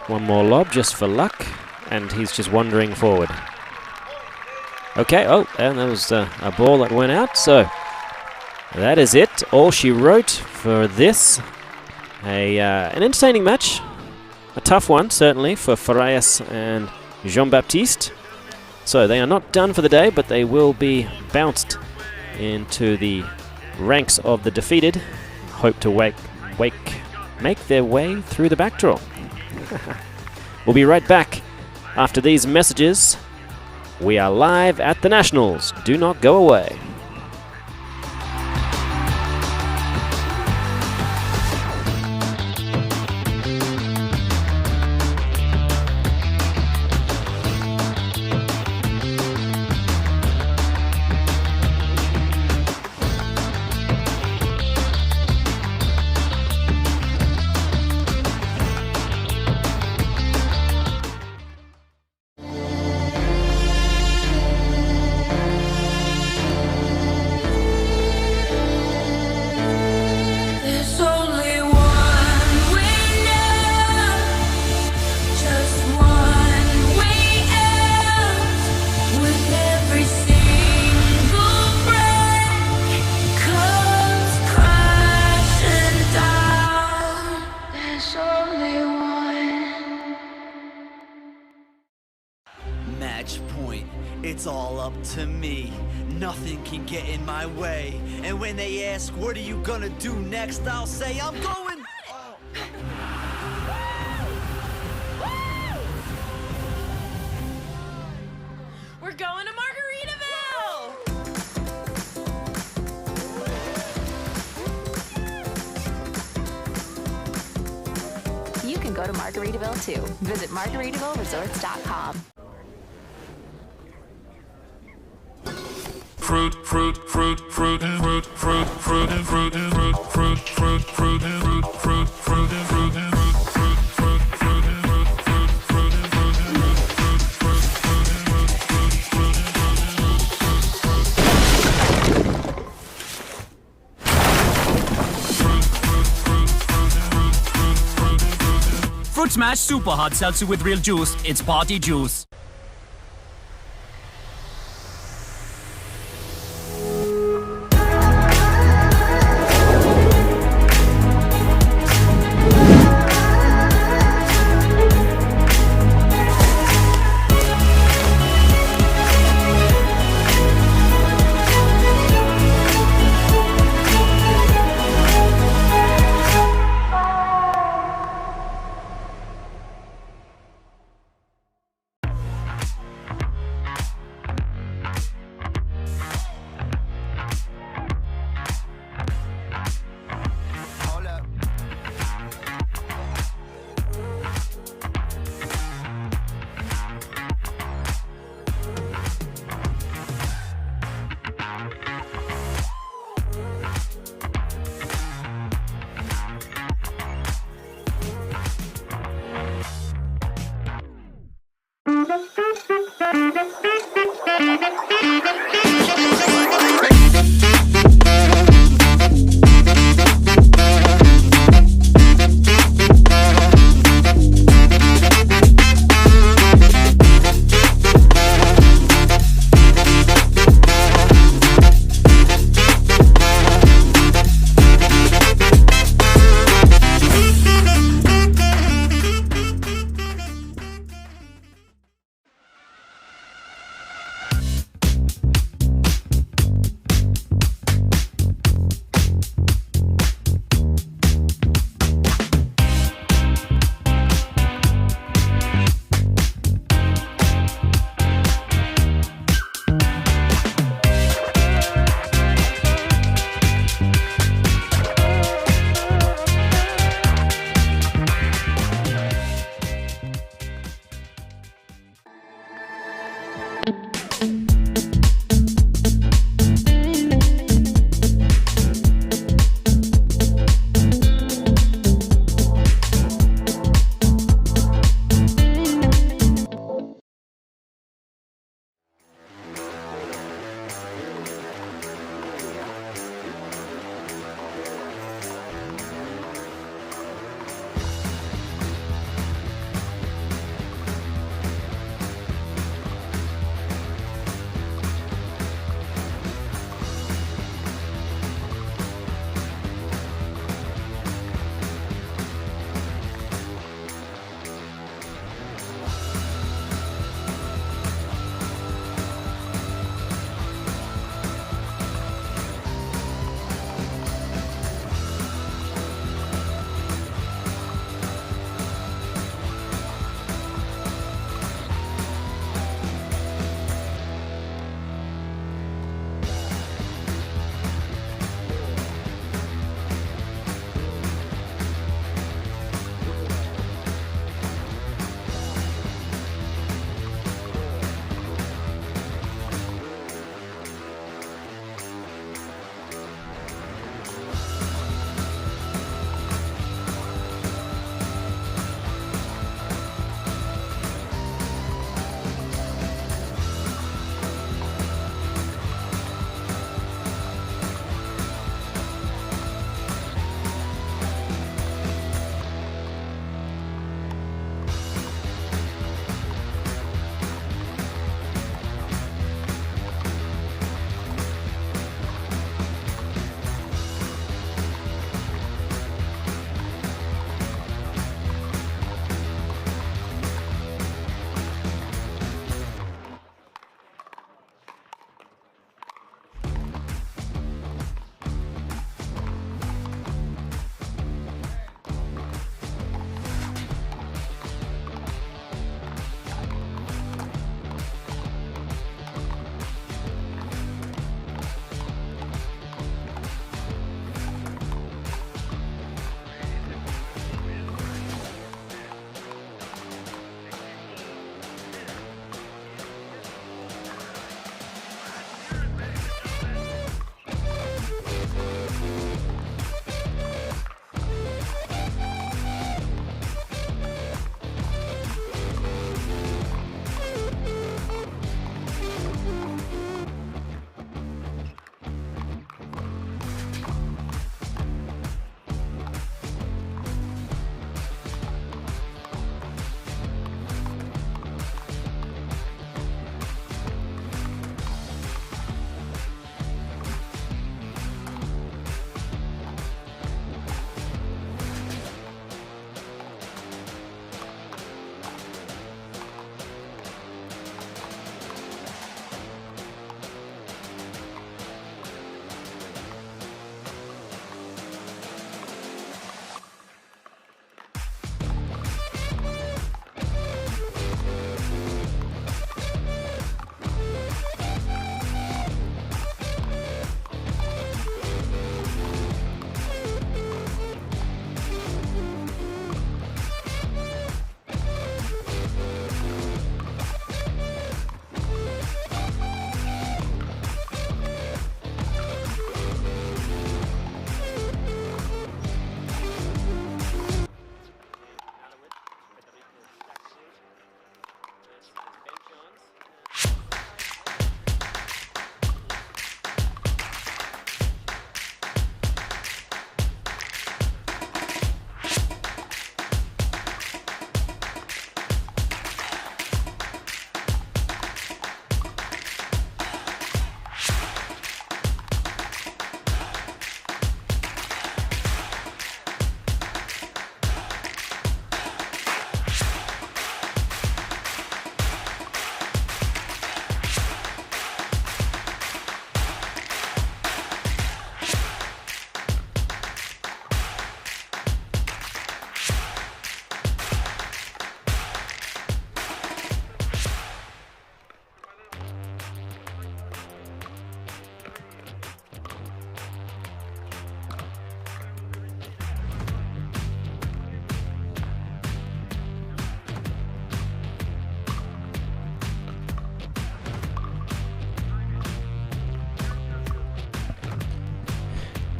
One more lob just for luck, and he's just wandering forward. Okay, oh, and that was a ball that went out, so that is it. All she wrote for this. An entertaining match. A tough one, certainly, for Farias and Jean-Baptiste. So they are not done for the day, but they will be bounced into the ranks of the defeated. Hope to make their way through the back draw. We'll be right back after these messages. We are live at the Nationals. Do not go away. It's all up to me. Nothing can get in my way. And when they ask, what are you gonna do next? I'll say, I'm going. We're going to Margaritaville! You can go to Margaritaville too. Visit MargaritavilleResorts.com. Fruit, fruit, fruit, fruit, fruit, fruit, fruit, fruit, fruit, fruit, fruit, fruit, fruit, fruit, fruit, fruit. Fruit Smash Super Hot Seltzer with real juice. It's party juice.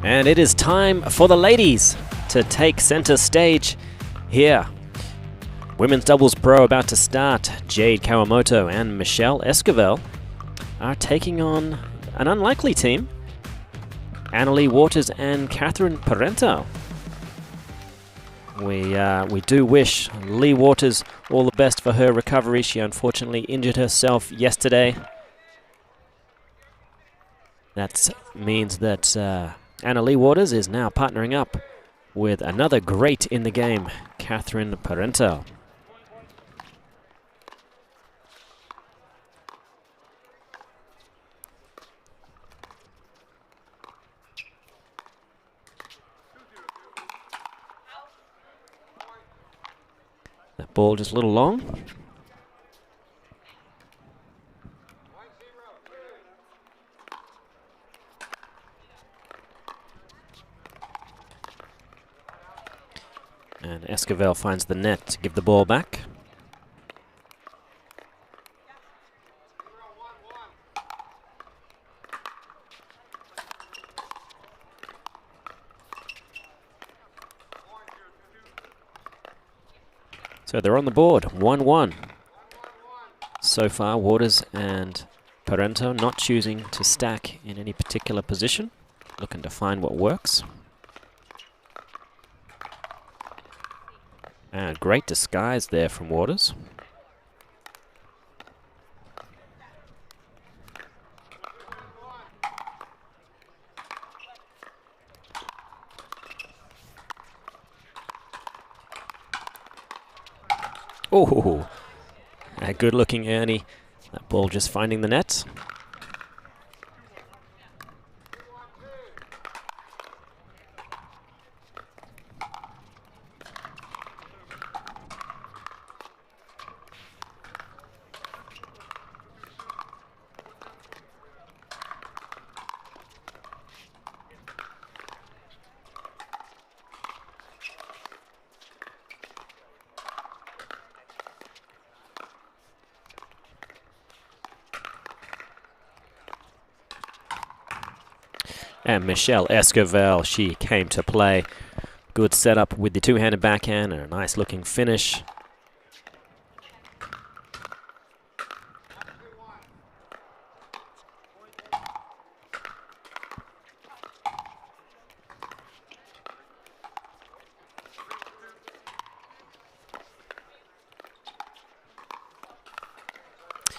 And it is time for the ladies to take center stage here. Women's doubles pro about to start. Jade Kawamoto and Michelle Esquivel are taking on an unlikely team. Annalie Waters and Catherine Parento. We do wish Lee Waters all the best for her recovery. She unfortunately injured herself yesterday. That means that Annalie Waters is now partnering up with another great in the game, Catherine Parento. That ball just a little long. And Esquivel finds the net to give the ball back. So they're on the board, 1-1. So far, Waters and Parento not choosing to stack in any particular position, looking to find what works. And great disguise there from Waters. Oh, a good looking Ernie. That ball just finding the net. And Michelle Esquivel, she came to play. Good setup with the two-handed backhand and a nice looking finish.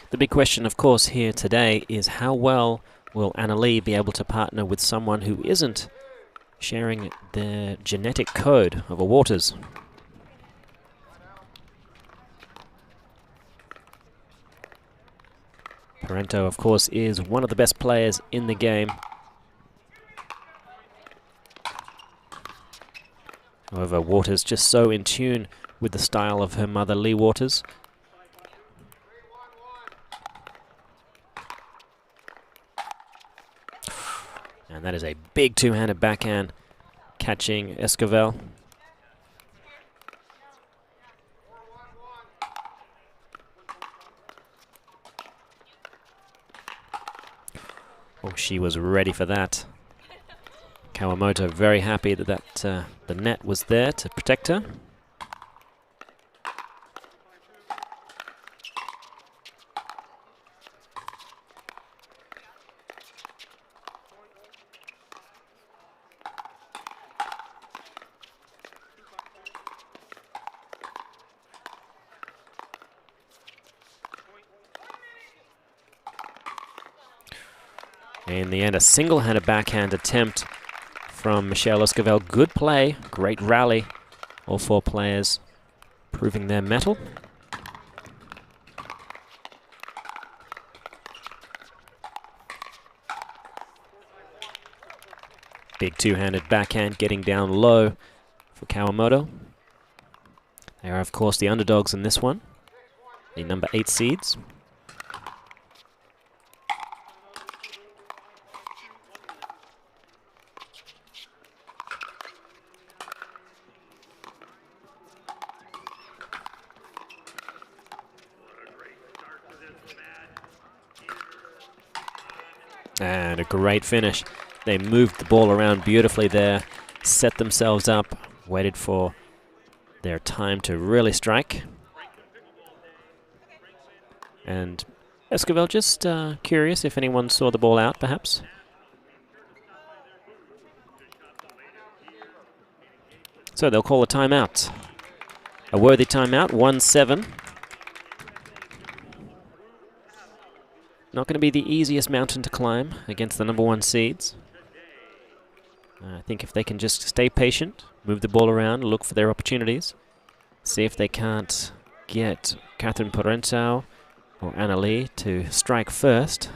The big question, of course, here today is how well will Annalie be able to partner with someone who isn't sharing the genetic code of a Waters? Parento, of course, is one of the best players in the game. However, Waters just so in tune with the style of her mother, Lee Waters. And that is a big two-handed backhand catching Esquivel. Oh, she was ready for that. Kawamoto very happy that, the net was there to protect her. In the end, a single-handed backhand attempt from Michelle Esquivel. Good play, great rally. All four players proving their mettle. Big two-handed backhand getting down low for Kawamoto. They are, of course, the underdogs in this one, the number 8 seeds. And a great finish. They moved the ball around beautifully there, set themselves up, waited for their time to really strike. And Esquivel just curious if anyone saw the ball out, perhaps. So they'll call a timeout. A worthy timeout, 1-7. Not going to be the easiest mountain to climb against the #1 seeds. I think if they can just stay patient, move the ball around, look for their opportunities, see if they can't get Catherine Parento or Anna Lee to strike first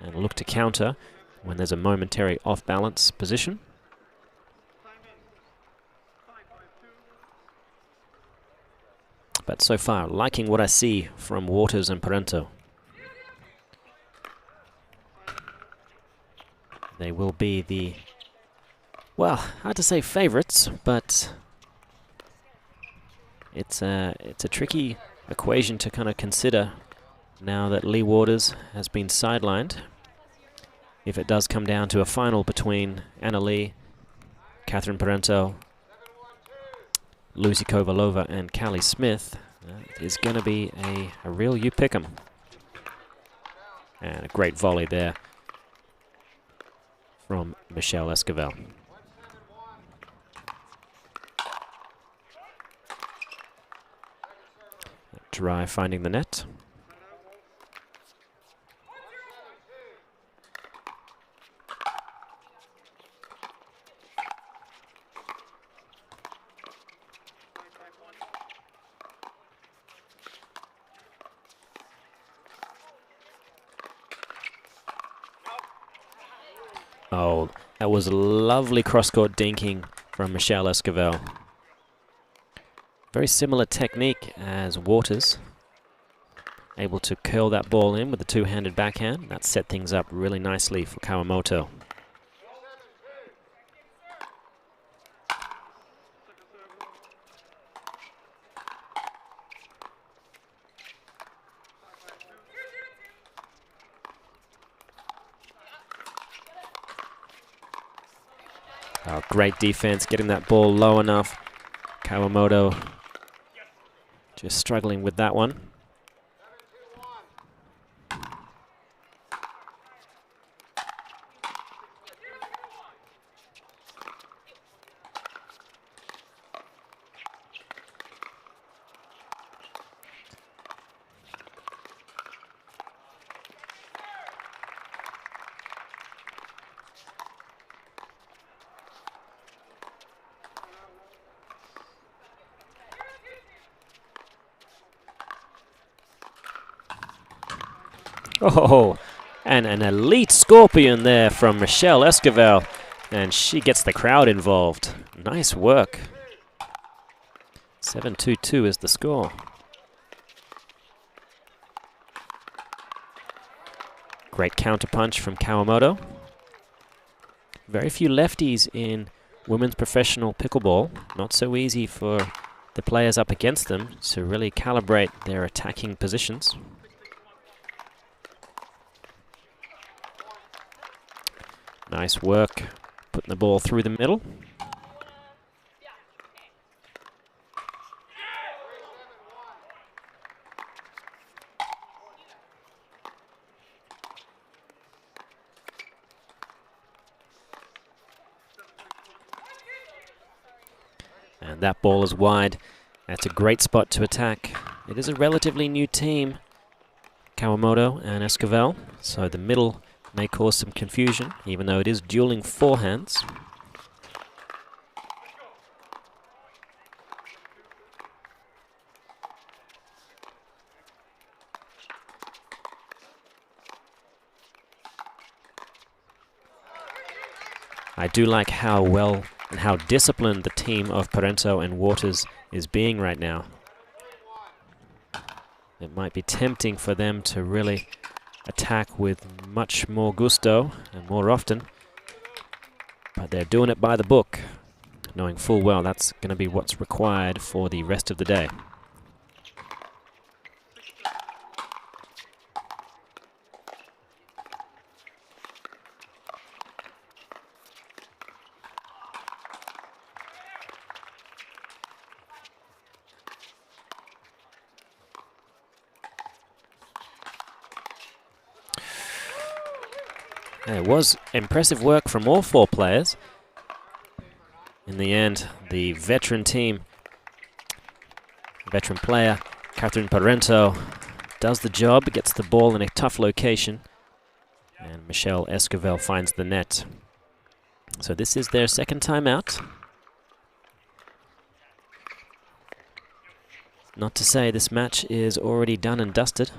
and look to counter when there's a momentary off-balance position. But so far, liking what I see from Waters and Parento. They will be the, well, hard to say favorites, but it's a tricky equation to kind of consider now that Lee Waters has been sidelined. If it does come down to a final between Anna Lee, Catherine Parento, Lucy Kovalova and Callie Smith, it is going to be a real you pick 'em. And a great volley there from Michelle Esquivel. Dry finding the net. Oh, that was a lovely cross-court dinking from Michelle Esquivel. Very similar technique as Waters. Able to curl that ball in with a two-handed backhand. That set things up really nicely for Kawamoto. Oh, great defense, getting that ball low enough. Kawamoto just struggling with that one. Oh, and an elite scorpion there from Michelle Esquivel, and she gets the crowd involved. Nice work. 7-2-2 is the score. Great counterpunch from Kawamoto. Very few lefties in women's professional pickleball. Not so easy for the players up against them to really calibrate their attacking positions. Nice work, putting the ball through the middle. And that ball is wide. That's a great spot to attack. It is a relatively new team, Kawamoto and Esquivel, so the middle may cause some confusion, even though it is dueling forehands. I do like how well and how disciplined the team of Parento and Waters is being right now. It might be tempting for them to really attack with much more gusto and more often, but they're doing it by the book, knowing full well that's going to be what's required for the rest of the day. And it was impressive work from all 4 players. In the end, the veteran team, veteran player, Catherine Parento, does the job, gets the ball in a tough location, and Michelle Esquivel finds the net. So this is their second time out. Not to say this match is already done and dusted,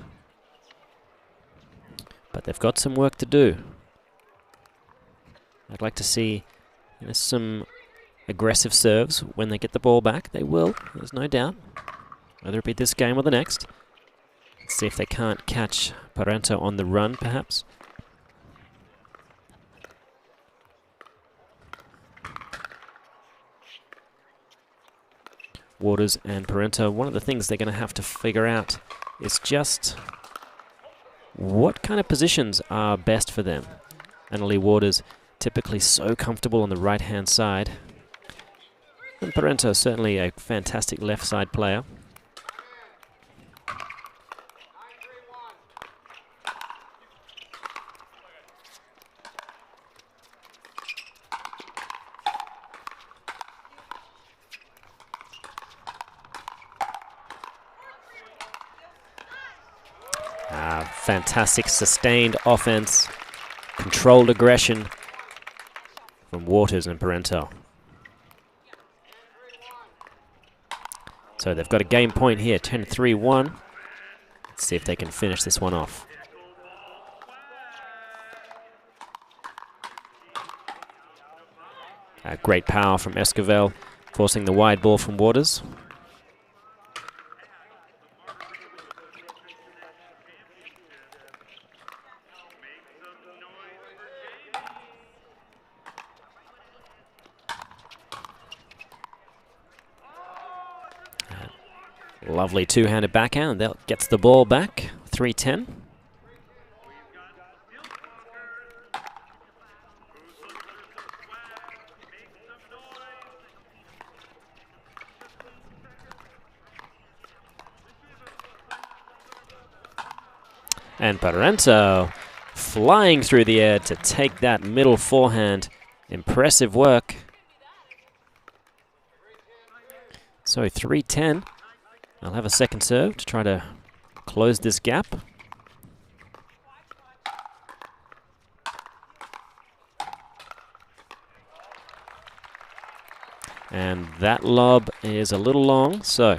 but they've got some work to do. I'd like to see some aggressive serves when they get the ball back. They will, there's no doubt, whether it be this game or the next. Let's see if they can't catch Parento on the run, perhaps. Waters and Parento, one of the things they're going to have to figure out is just what kind of positions are best for them. Annalie Waters, typically so comfortable on the right-hand side. And Parento, certainly a fantastic left-side player. Fantastic sustained offense, controlled aggression from Waters and Parento. So they've got a game point here, 10-3-1. Let's see if they can finish this one off. Great power from Esquivel, forcing the wide ball from Waters. Lovely two-handed backhand. That gets the ball back. 3-10. And Parento flying through the air to take that middle forehand. Impressive work. So 3-10. I'll have a second serve to try to close this gap. And that lob is a little long, so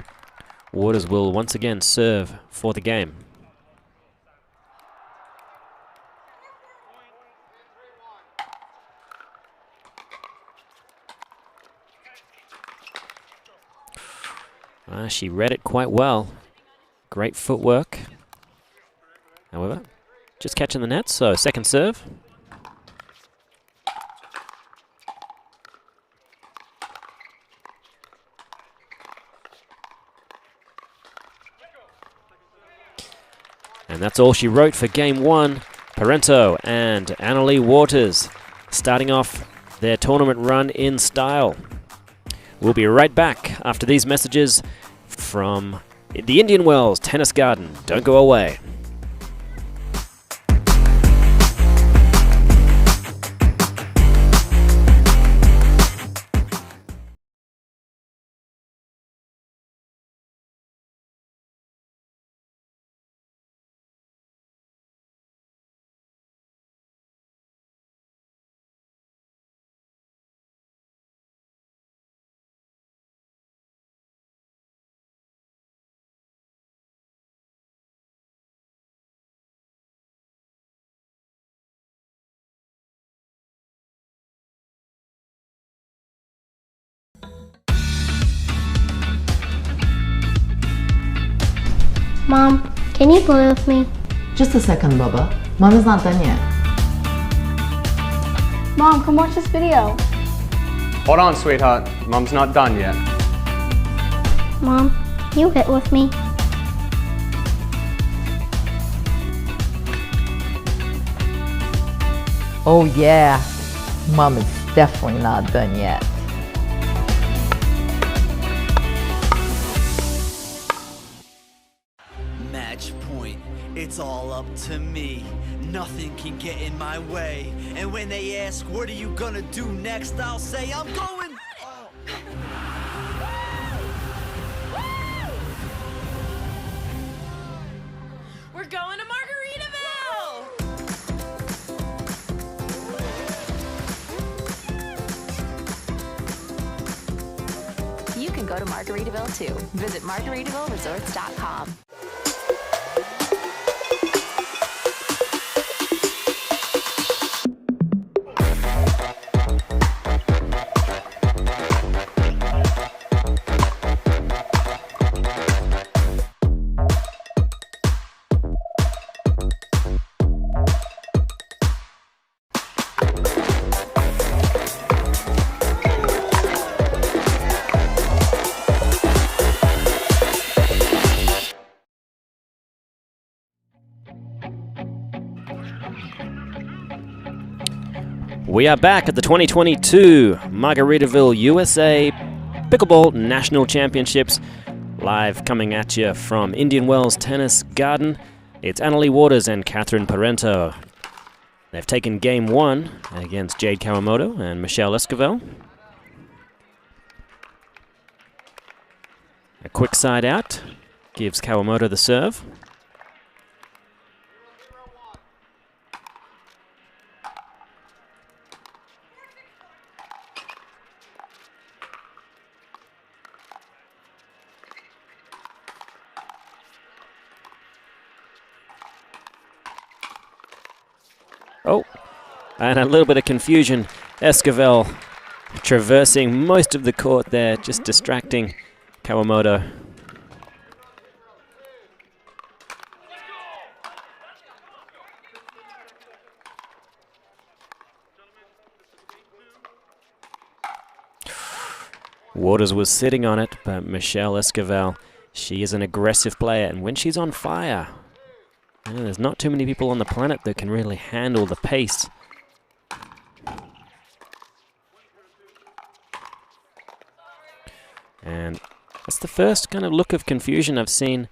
Waters will once again serve for the game. She read it quite well. Great footwork. However, just catching the net, so second serve. And that's all she wrote for game one. Parento and Annalie Waters starting off their tournament run in style. We'll be right back after these messages from the Indian Wells Tennis Garden. Don't go away. Mom, can you play with me? Just a second, Bubba. Mom is not done yet. Mom, come watch this video. Hold on, sweetheart. Mom's not done yet. Mom, you hit with me. Oh yeah, Mom is definitely not done yet. Match point. It's it's all up to me. Nothing can get in my way. And when they ask, what are you gonna do next? I'll say, I'm going. We're going to Margaritaville! You can go to Margaritaville too. Visit MargaritavilleResorts.com. We are back at the 2022 Margaritaville, USA Pickleball National Championships, live coming at you from Indian Wells Tennis Garden. It's Annalie Waters and Catherine Parento. They've taken game one against Jade Kawamoto and Michelle Esquivel. A quick side out gives Kawamoto the serve. Oh, and a little bit of confusion. Esquivel traversing most of the court there, just distracting Kawamoto. Waters was sitting on it, but Michelle Esquivel, she is an aggressive player, and when she's on fire, there's not too many people on the planet that can really handle the pace. And that's the first kind of look of confusion I've seen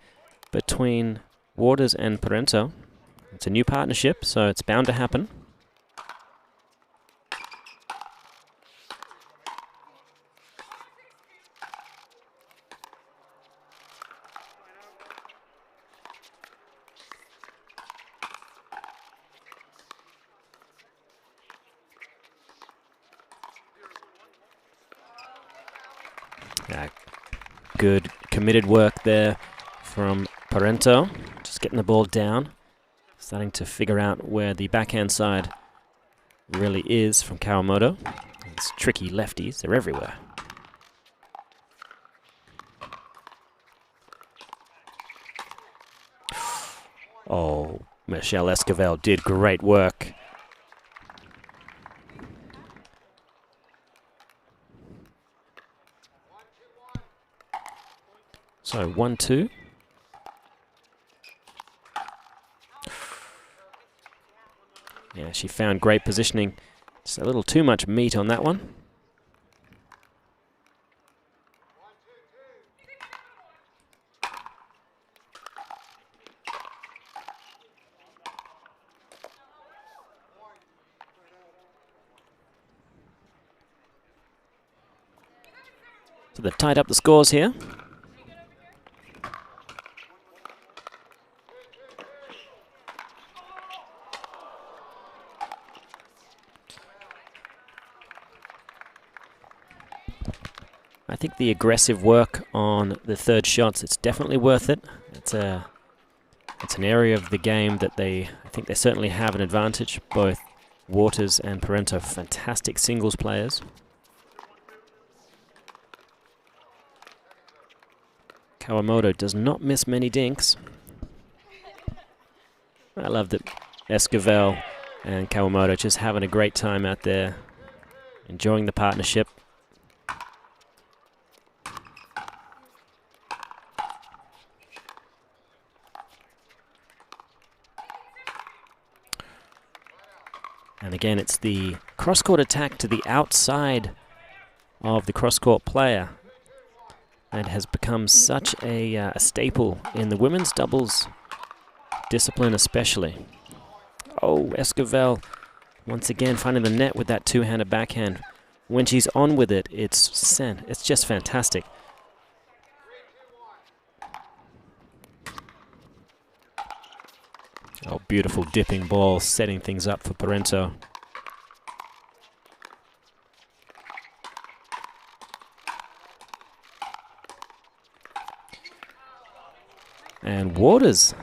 between Waters and Parento. It's a new partnership, so it's bound to happen. Good committed work there from Parento, just getting the ball down, starting to figure out where the backhand side really is from Kawamoto. These tricky lefties, they're everywhere. Oh, Michelle Esquivel did great work. So 1-2. Yeah, she found great positioning. Just a little too much meat on that one. So they've tied up the scores here. I think the aggressive work on the third shots, it's definitely worth it. It's an area of the game that I think they certainly have an advantage. Both Waters and Parento, fantastic singles players. Kawamoto does not miss many dinks. I love that Esquivel and Kawamoto just having a great time out there, enjoying the partnership. And again, it's the cross-court attack to the outside of the cross-court player that has become such a staple in the women's doubles Discipline especially. Oh, Esquivel once again finding the net with that two-handed backhand. When she's on with it, it's just fantastic. Oh, beautiful dipping ball, setting things up for Parento. And Waters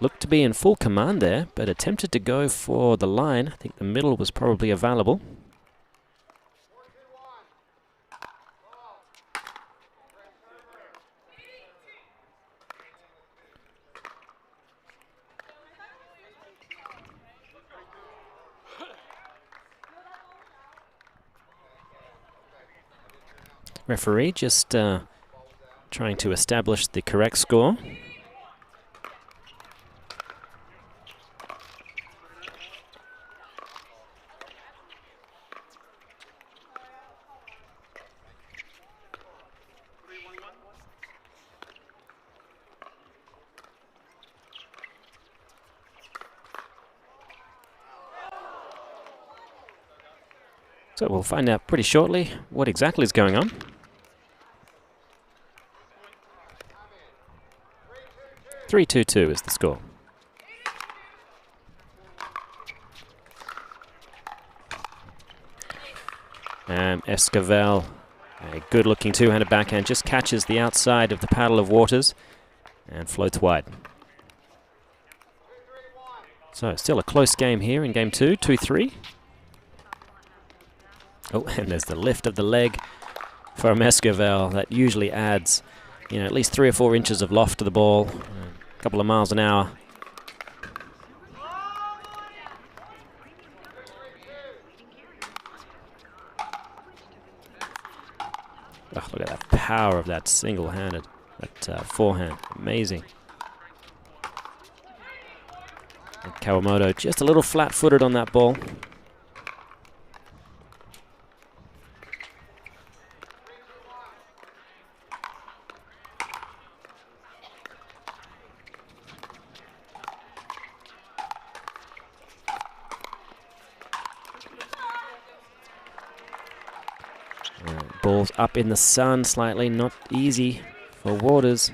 looked to be in full command there, but attempted to go for the line. I think the middle was probably available. Referee just trying to establish the correct score. So we'll find out pretty shortly what exactly is going on. (3-2-2) is the score. And Esquivel, a good-looking two-handed backhand, just catches the outside of the paddle of Waters and floats wide. So still a close game here in game 2, 2-3. Oh, and there's the lift of the leg from Esquivel. That usually adds, at least 3 or 4 inches of loft to the ball, a couple of miles an hour. Oh, look at that power of that single-handed, that forehand. Amazing. And Kawamoto just a little flat-footed on that ball. Ball's up in the sun slightly, not easy for Waters.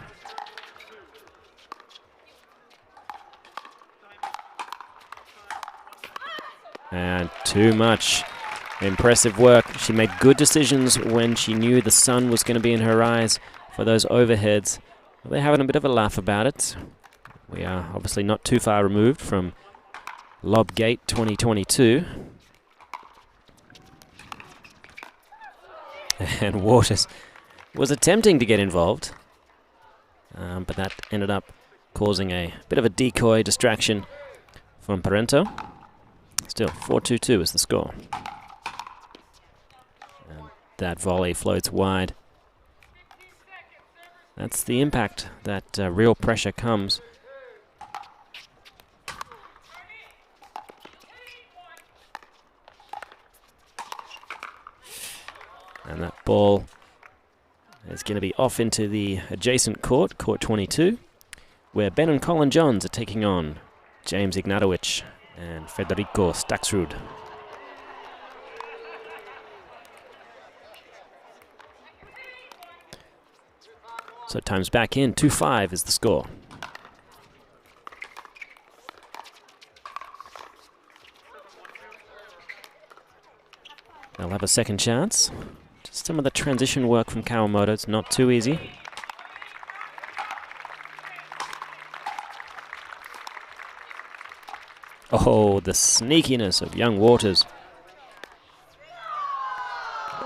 And too much. Impressive work. She made good decisions when she knew the sun was going to be in her eyes for those overheads. They're having a bit of a laugh about it. We are obviously not too far removed from Lobgate 2022. And Waters was attempting to get involved, but that ended up causing a bit of a decoy distraction from Parento. Still, 4-2-2 is the score. And that volley floats wide. That's the impact that real pressure comes. And that ball is going to be off into the adjacent court, court 22, where Ben and Colin Johns are taking on James Ignatowicz and Federico Staksrud. So time's back in, 2-5 is the score. They'll have a second chance. Just some of the transition work from Kawamoto, it's not too easy. Oh, the sneakiness of young Waters.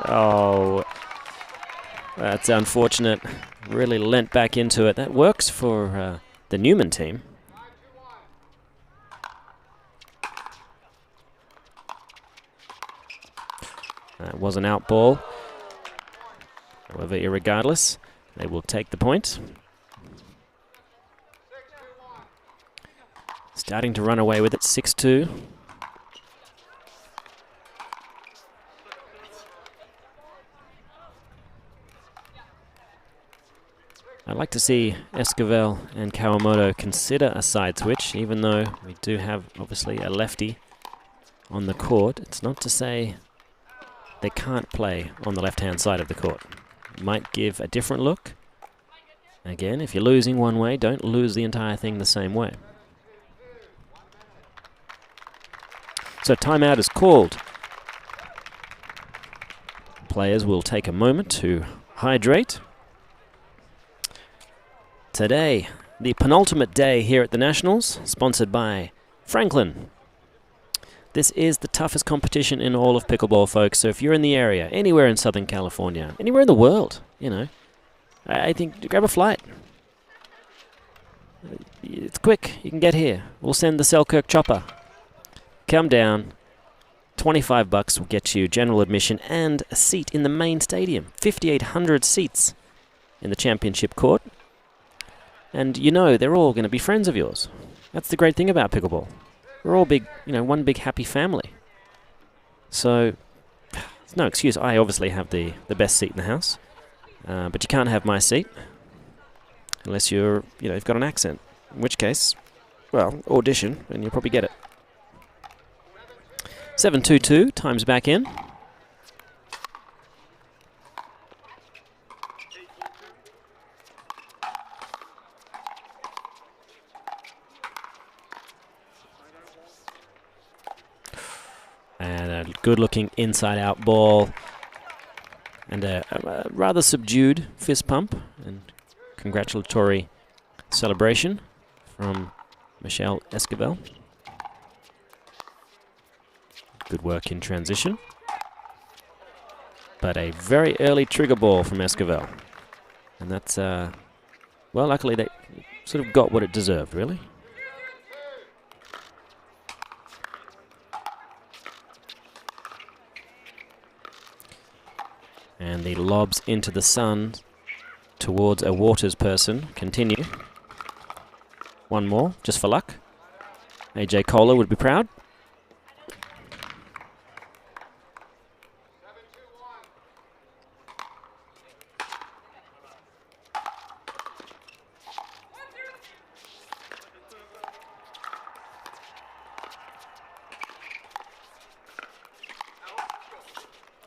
Oh, that's unfortunate. Really lent back into it. That works for the Newman team. That was an out ball. However, irregardless, they will take the point. Starting to run away with it, 6-2. like to see Esquivel and Kawamoto consider a side switch, even though we do have, obviously, a lefty on the court. It's not to say they can't play on the left-hand side of the court. It might give a different look. Again, if you're losing one way, don't lose the entire thing the same way. So timeout is called. Players will take a moment to hydrate. Today, the penultimate day here at the Nationals, sponsored by Franklin. This is the toughest competition in all of pickleball, folks. So if you're in the area, anywhere in Southern California, anywhere in the world, you know, I think grab a flight. It's quick. You can get here. We'll send the Selkirk chopper. Come down. $25 will get you general admission and a seat in the main stadium. 5,800 seats in the championship court. And you know they're all going to be friends of yours. That's the great thing about pickleball. We're all big, you know, one big happy family. So, there's no excuse. I obviously have the best seat in the house. But you can't have my seat. Unless you're, you know, you've got an accent. In which case, well, audition and you'll probably get it. 7-2-2, time's back in. And a good-looking inside-out ball. And a rather subdued fist pump and congratulatory celebration from Michelle Esquivel. Good work in transition. But a very early trigger ball from Esquivel. And that's, well, luckily they sort of got what it deserved, really. And the lobs into the sun towards a Waters person continue. One more, just for luck. AJ Kohler would be proud.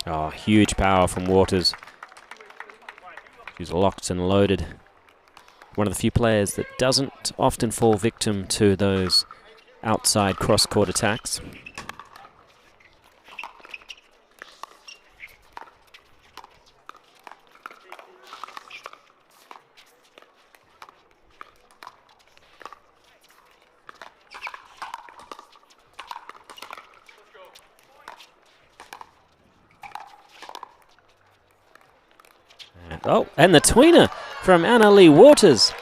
Oh, huge power from Waters. She's locked and loaded. One of the few players that doesn't often fall victim to those outside cross-court attacks. Oh, and the tweener from Anna Lee Waters.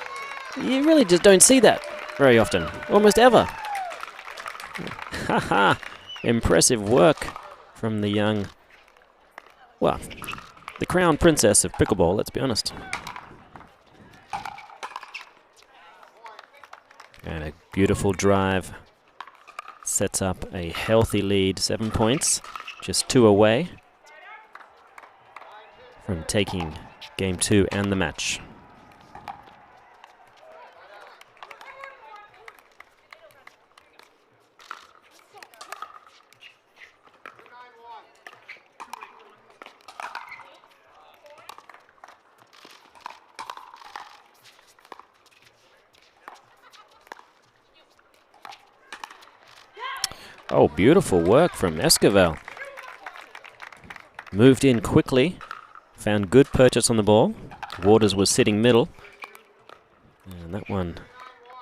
You really just don't see that very often, almost ever. Haha, impressive work from the young, well, the crown princess of pickleball, let's be honest. And a beautiful drive sets up a healthy lead, 7 points, just 2 away from taking Game 2 and the match. Oh, beautiful work from Esquivel. Moved in quickly. Found good purchase on the ball. Waters was sitting middle. And that one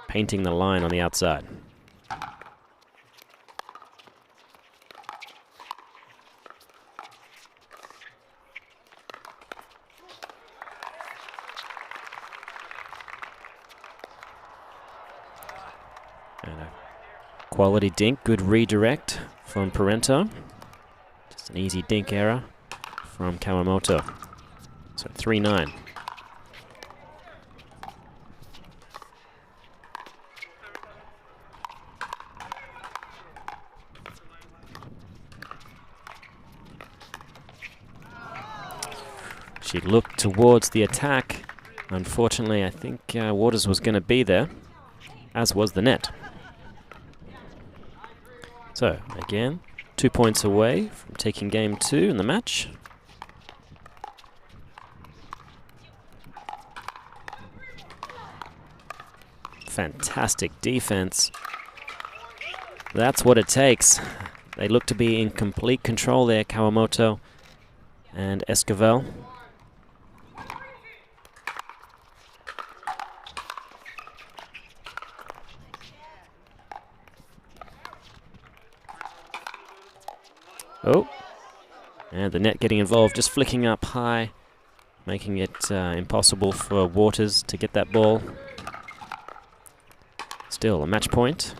painting the line on the outside. And a quality dink, good redirect from Parento. Just an easy dink error from Kawamoto. So 3-9. She looked towards the attack Unfortunately, I think Waters was going to be there, as was the net. So, again, 2 points away from taking game 2 in the match. Fantastic defense. That's what it takes. They look to be in complete control there, Kawamoto and Esquivel. Oh, and the net getting involved, just flicking up high, making it impossible for Waters to get that ball. Still a match point.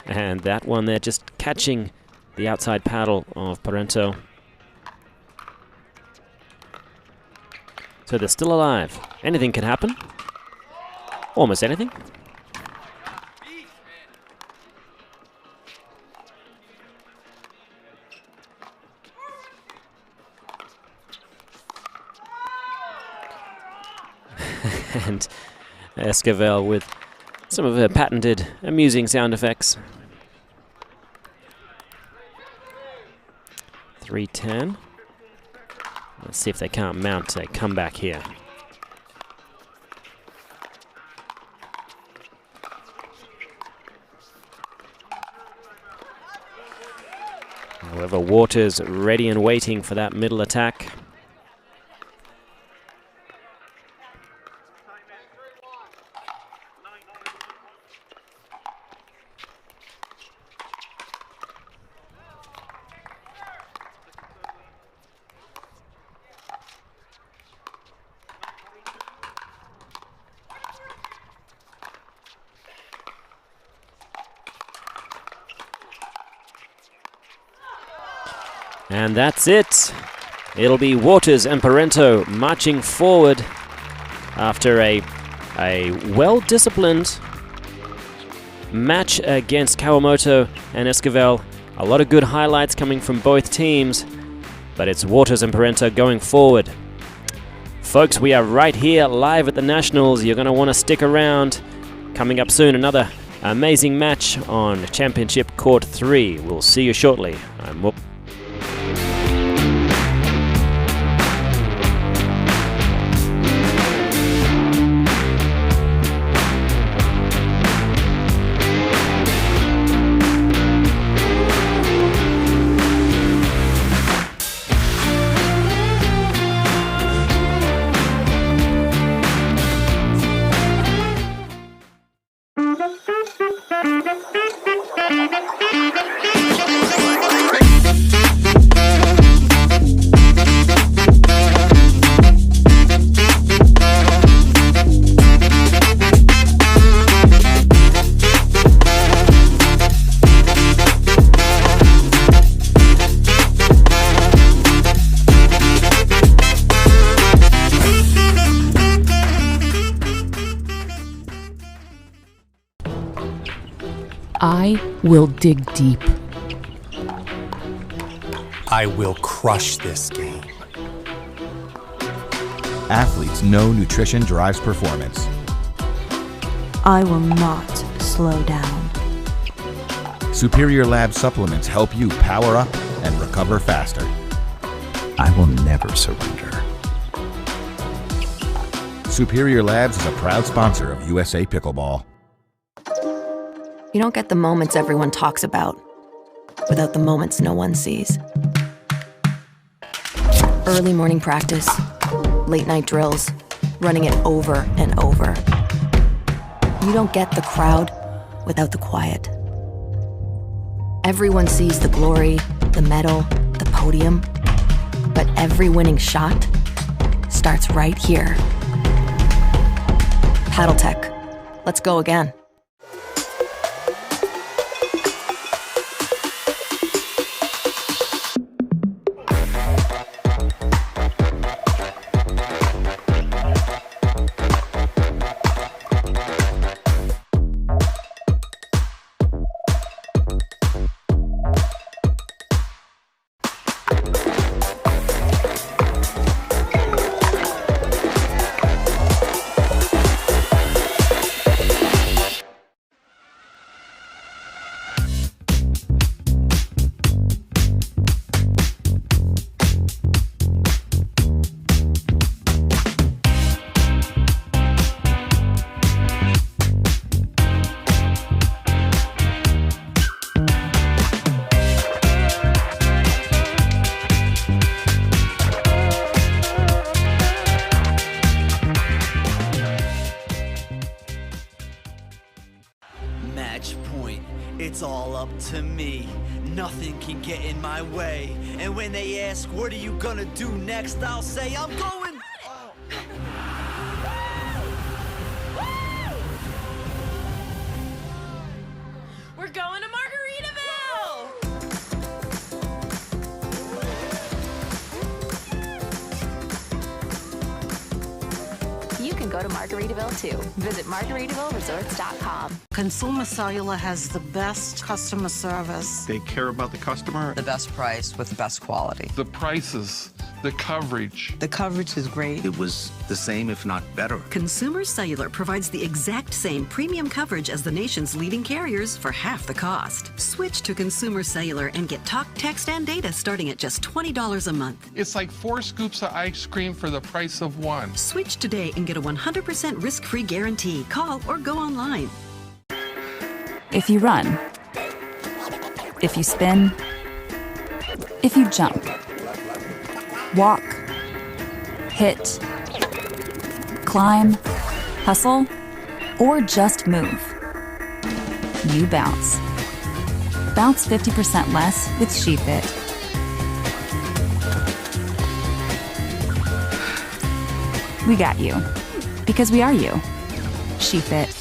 And that one there just catching the outside paddle of Parento. So they're still alive. Anything can happen. Almost anything. And Esquivel with some of her patented amusing sound effects. 3-10. Let's see if they can't mount a comeback here. However, Waters ready and waiting for that middle attack. And that's it. It'll be Waters and Parento marching forward after a well-disciplined match against Kawamoto and Esquivel. A lot of good highlights coming from both teams, but it's Waters and Parento going forward. Folks, we are right here live at the Nationals. You're going to want to stick around. Coming up soon, another amazing match on Championship Court 3. We'll see you shortly. I will dig deep. I will crush this game. Athletes know nutrition drives performance. I will not slow down. Superior Lab supplements help you power up and recover faster. I will never surrender. Superior Labs is a proud sponsor of USA Pickleball. You don't get the moments everyone talks about without the moments no one sees. Early morning practice, late night drills, running it over and over. You don't get the crowd without the quiet. Everyone sees the glory, the medal, the podium, but every winning shot starts right here. Paddle Tech. Let's go again. it's all up to me. Nothing can get in my way. And when they ask, what are you gonna do next? I'll say, I'm going. We're going to Margaritaville! You can go to Margaritaville too. Visit MargaritavilleResorts.com. Consumer Cellular has the best customer service. They care about the customer. The best price with the best quality. The prices, the coverage. The coverage is great. It was the same, if not better. Consumer Cellular provides the exact same premium coverage as the nation's leading carriers for half the cost. Switch to Consumer Cellular and get talk, text, and data starting at just $20 a month. It's like 4 scoops of ice cream for the price of 1. Switch today and get a 100% risk-free guarantee. Call or go online. If you run, if you spin, if you jump, walk, hit, climb, hustle, or just move, you bounce. Bounce 50% less with SheFit. We got you, because we are you. SheFit.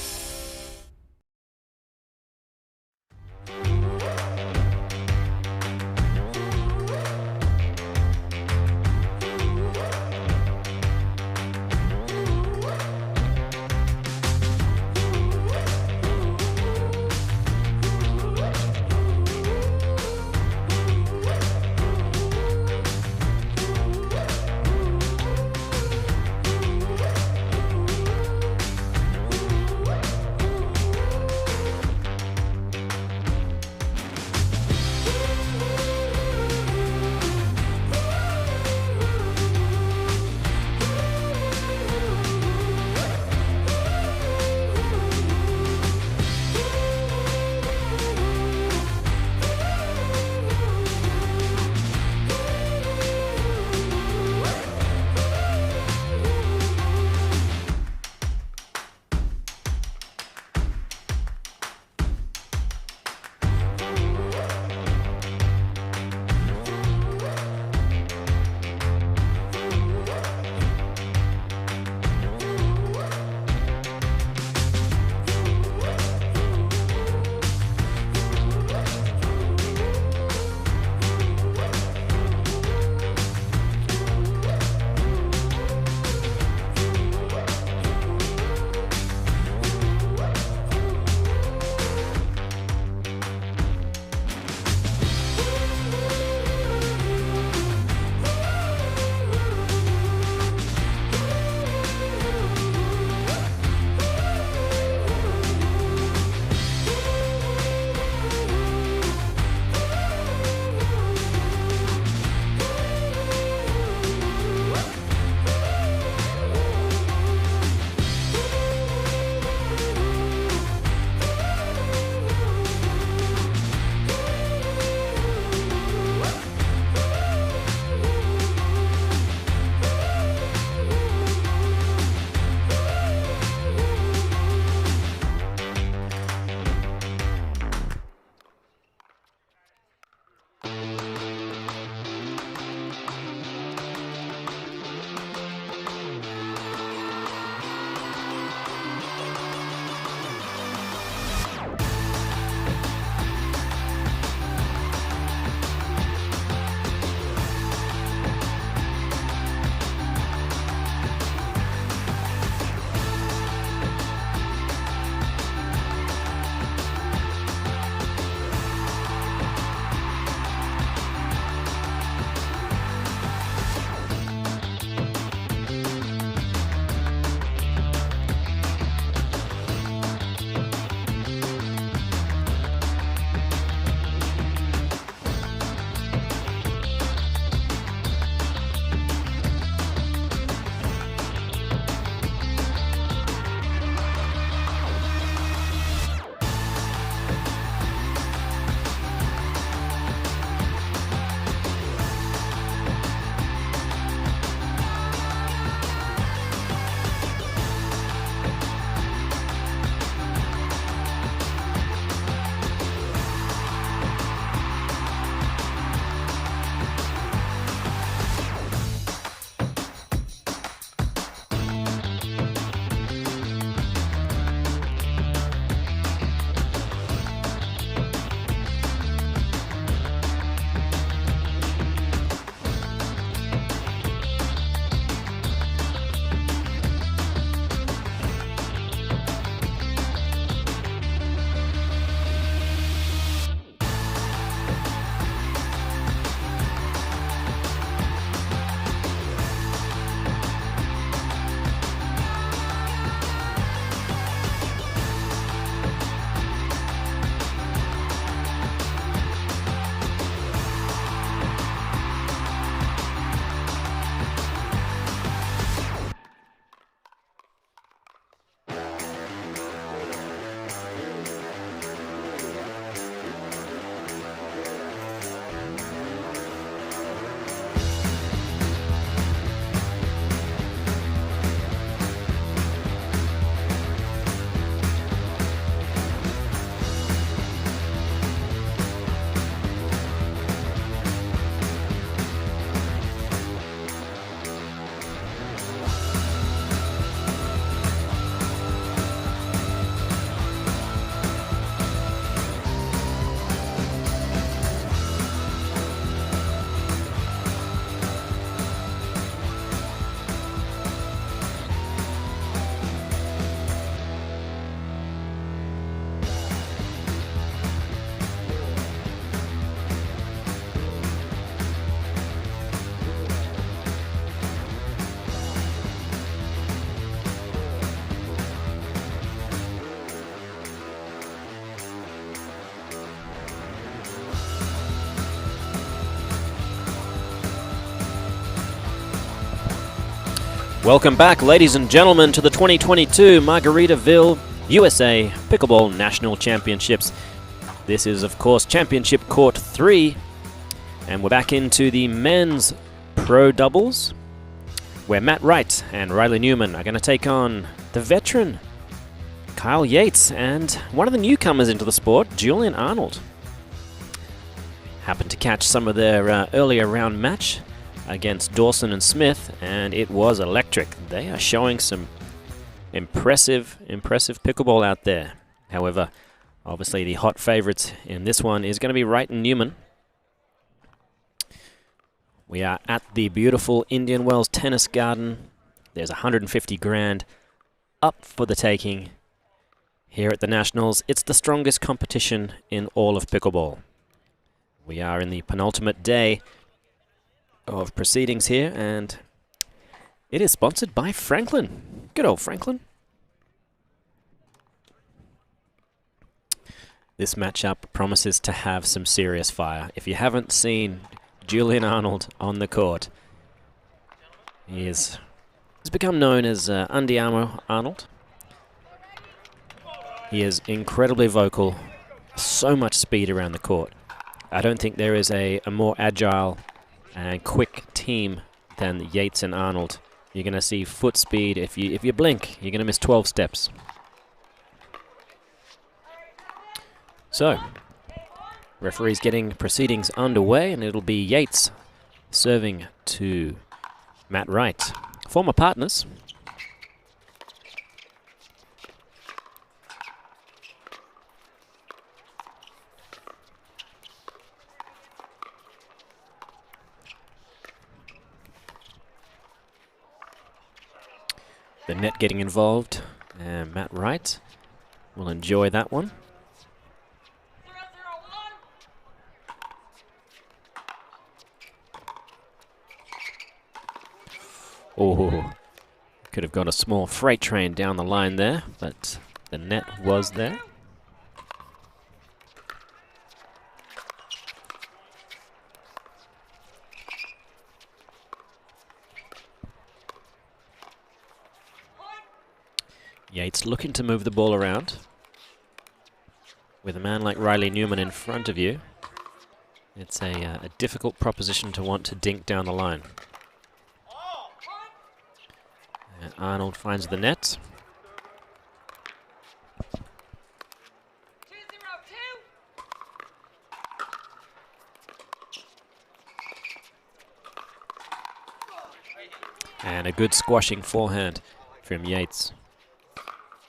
Welcome back, ladies and gentlemen, to the 2022 Margaritaville USA Pickleball National Championships. This is, of course, Championship Court 3, and we're back into the men's pro doubles, where Matt Wright and Riley Newman are going to take on the veteran Kyle Yates and one of the newcomers into the sport, Julian Arnold. Happened to catch some of their earlier round match against Dawson and Smith, and it was electric. They are showing some impressive pickleball out there. However, obviously the hot favorites in this one is going to be Wright and Newman. We are at the beautiful Indian Wells Tennis Garden. There's 150 grand up for the taking here at the Nationals. It's the strongest competition in all of pickleball. We are in the penultimate day of proceedings here, and it is sponsored by Franklin. Good old Franklin. This matchup promises to have some serious fire. If you haven't seen Julian Arnold on the court, he's become known as Andiamo Arnold. He is incredibly vocal, so much speed around the court. I don't think there is a more agile and quick team than Yates and Arnold. You're going to see foot speed. If you blink, you're going to miss 12 steps. So, referee's getting proceedings underway, and it'll be Yates serving to Matt Wright, former partners. The net getting involved, and Matt Wright will enjoy that one. Oh, could have got a small freight train down the line there, but the net was there. Yates looking to move the ball around. With a man like Riley Newman in front of you, it's a difficult proposition to want to dink down the line. And Arnold finds the net. And a good squashing forehand from Yates.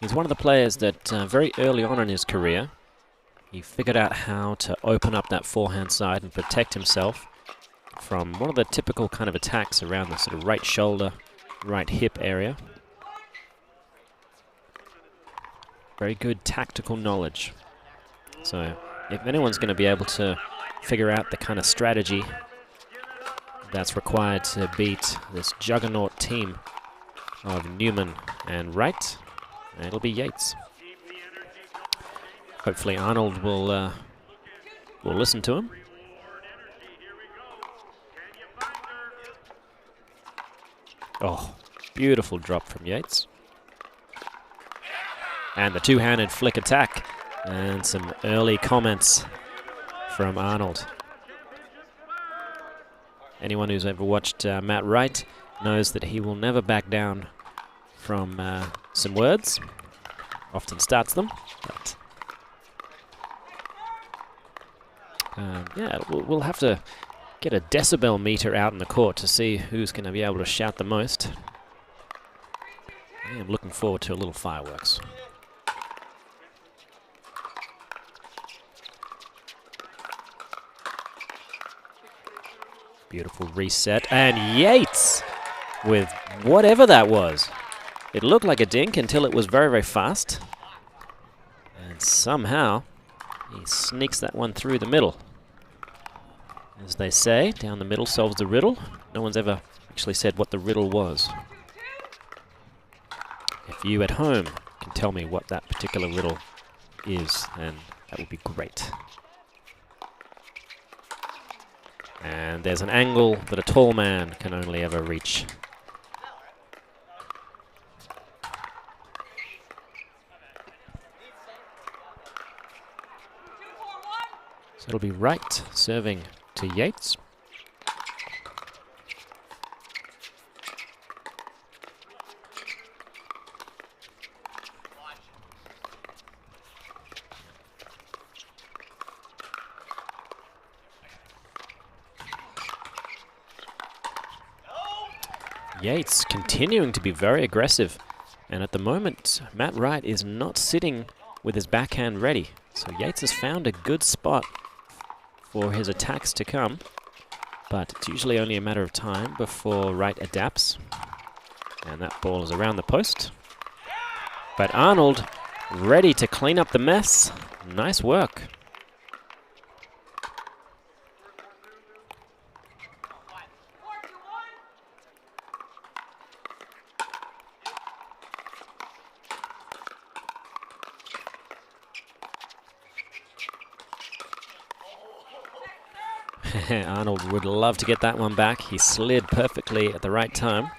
He's one of the players that very early on in his career, he figured out how to open up that forehand side and protect himself from one of the typical kind of attacks around the sort of right shoulder, right hip area. Very good tactical knowledge. So if anyone's going to be able to figure out the kind of strategy that's required to beat this juggernaut team of Newman and Wright, it'll be Yates. Hopefully Arnold will listen to him. Oh, beautiful drop from Yates. And the two-handed flick attack. And some early comments from Arnold. Anyone who's ever watched Matt Wright knows that he will never back down from some words. Often starts them. But yeah, we'll have to get a decibel meter out in the court to see who's going to be able to shout the most. I am looking forward to a little fireworks. Beautiful reset, and Yates with whatever that was. It looked like a dink until it was very, very fast. And somehow he sneaks that one through the middle. As they say, down the middle solves the riddle. No one's ever actually said what the riddle was. If you at home can tell me what that particular riddle is, then that would be great. And there's an angle that a tall man can only ever reach. So it'll be Wright serving to Yates. Yates continuing to be very aggressive, and at the moment Matt Wright is not sitting with his backhand ready, so Yates has found a good spot for his attacks to come, but it's usually only a matter of time before Wright adapts, and that ball is around the post. But Arnold ready to clean up the mess. Nice work. Arnold would love to get that one back. He slid perfectly at the right time.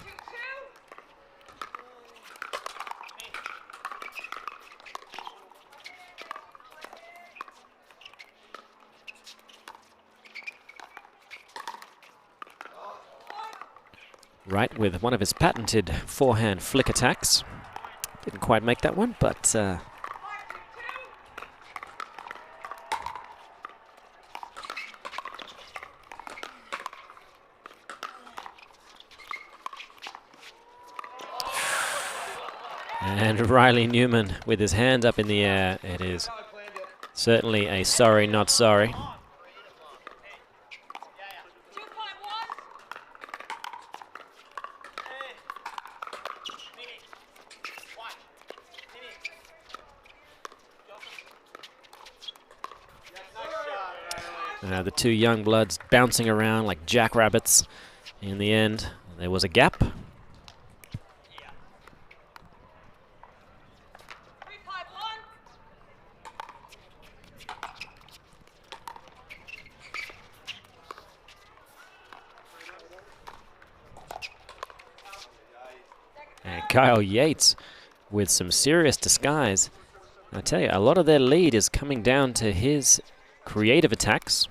Wright with one of his patented forehand flick attacks. Didn't quite make that one, but and Riley Newman with his hand up in the air. It is certainly a sorry, not sorry. The two young bloods bouncing around like jackrabbits. In the end, there was a gap. And Kyle Yates with some serious disguise. I tell you, a lot of their lead is coming down to his creative attacks.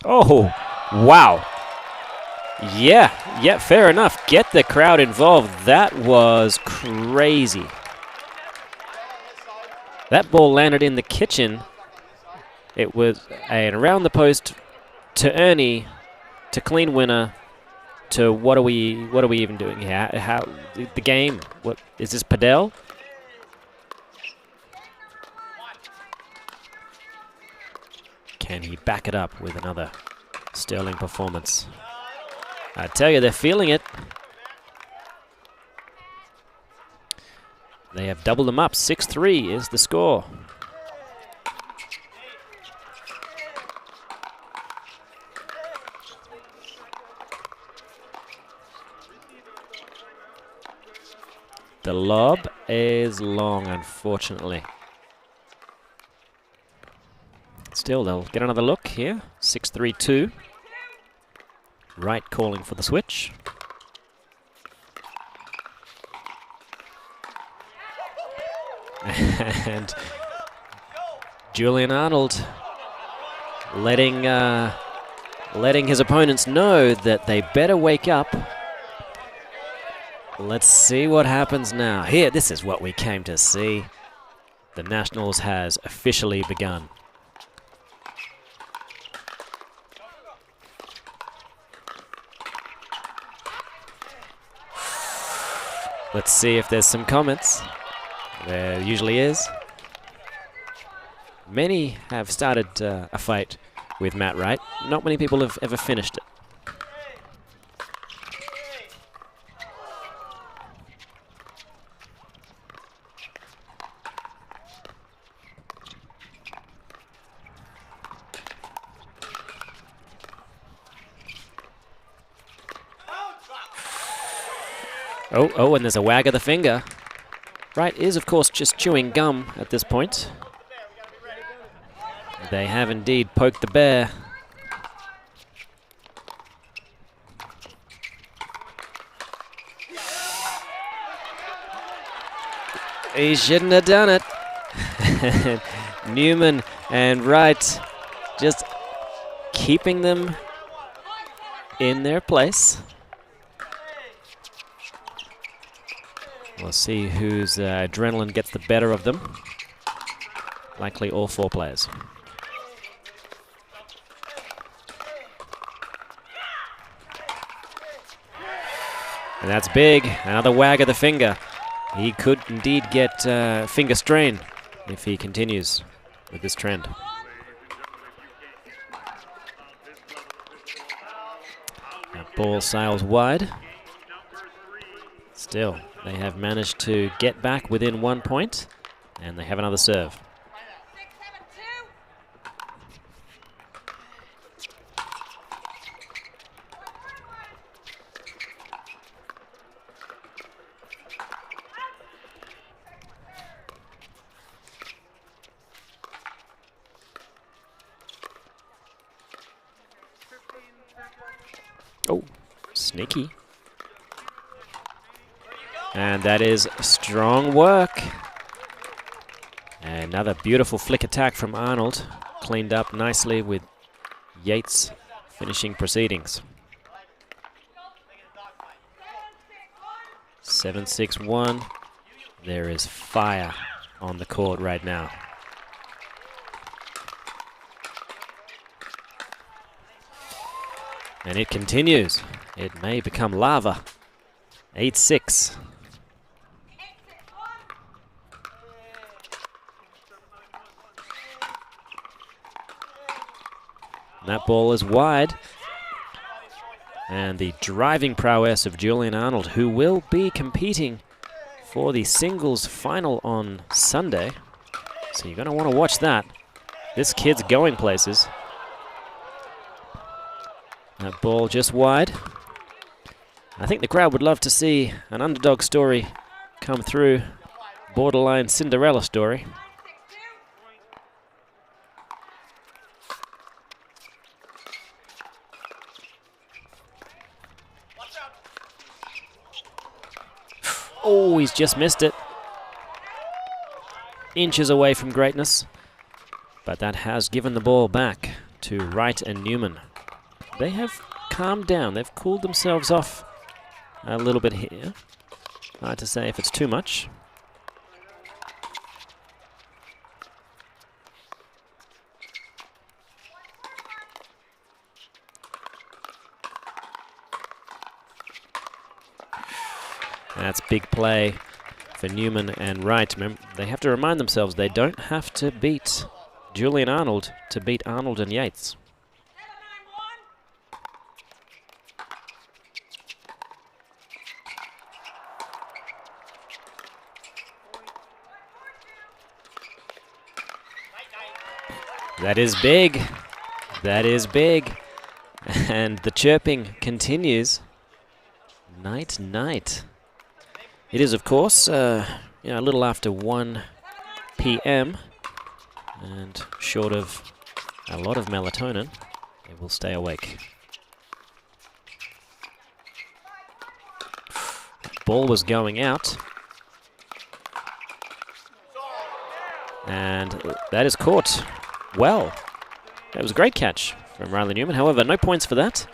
Oh, wow. Yeah, fair enough. Get the crowd involved. That was crazy. That ball landed in the kitchen. It was an around the post to Ernie, to clean winner, to what are we even doing here? How the game? What is this, Padel? Can he back it up with another sterling performance? I tell you, they're feeling it. They have doubled them up. 6-3 is the score. The lob is long, unfortunately. Still, they'll get another look here. 6-3-2. Wright calling for the switch. And Julian Arnold letting his opponents know that they better wake up. Let's see what happens now. Here, this is what we came to see. The Nationals has officially begun. Let's see if there's some comments. There usually is. Many have started a fight with Matt Wright. Not many people have ever finished it. Oh, and there's a wag of the finger. Wright is, of course, just chewing gum at this point. They have indeed poked the bear. he shouldn't have done it. Newman and Wright just keeping them in their place. We'll see whose adrenaline gets the better of them. Likely all 4 players. And that's big. Another wag of the finger. He could indeed get finger strain if he continues with this trend. That ball sails wide. Still, they have managed to get back within 1 point, and they have another serve. Oh, sneaky. And that is strong work. Another beautiful flick attack from Arnold. Cleaned up nicely with Yates finishing proceedings. 7-6-1. There is fire on the court right now. And it continues. It may become lava. 8-6. That ball is wide. And the driving prowess of Julian Arnold, who will be competing for the singles final on Sunday. So you're going to want to watch that. This kid's going places. That ball just wide. I think the crowd would love to see an underdog story come through. Borderline Cinderella story. Oh, he's just missed it. Inches away from greatness. But that has given the ball back to Wright and Newman. They have calmed down. They've cooled themselves off a little bit here. Hard to say if it's too much. That's big play for Newman and Wright. Remember, they have to remind themselves they don't have to beat Julian Arnold to beat Arnold and Yates. That is big. That is big. And the chirping continues. Night, night. It is, of course, a little after 1 p.m. and short of a lot of melatonin, it will stay awake. Ball was going out. And that is caught well. That was a great catch from Riley Newman. However, no points for that.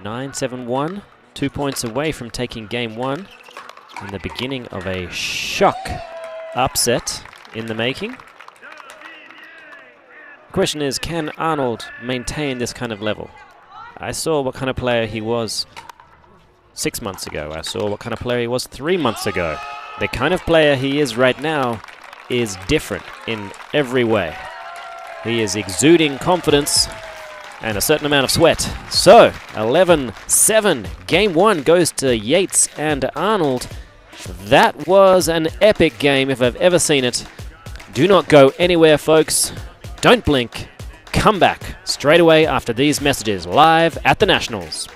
9-7-1, 2 points away from taking game 1 and the beginning of a shock upset in the making. The question is, can Arnold maintain this kind of level? I saw what kind of player he was 6 months ago. I saw what kind of player he was 3 months ago. The kind of player he is right now is different in every way. He is exuding confidence and a certain amount of sweat. So, 11-7. Game 1 goes to Yates and Arnold. That was an epic game if I've ever seen it. Do not go anywhere, folks. Don't blink. Come back straight away after these messages live at the Nationals.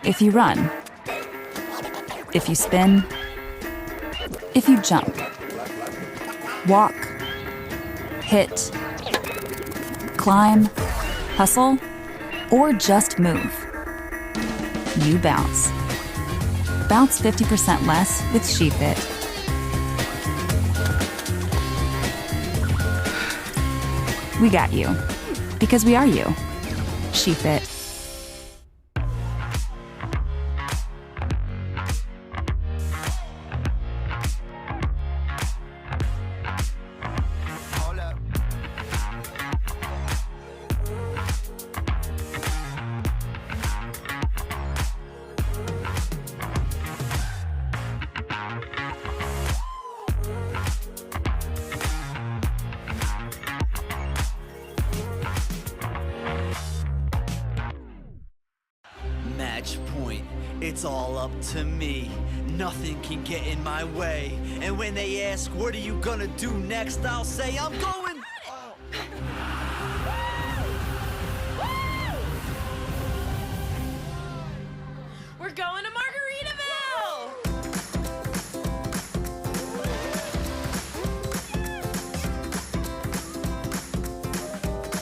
If you run, if you spin, if you jump, walk, hit, climb, hustle, or just move, you bounce. Bounce 50% less with SheFit. We got you, because we are you. SheFit. Match point, it's all up to me. Nothing can get in my way. And when they ask, what are you gonna do next? I'll say, I'm going. We're going to Margaritaville!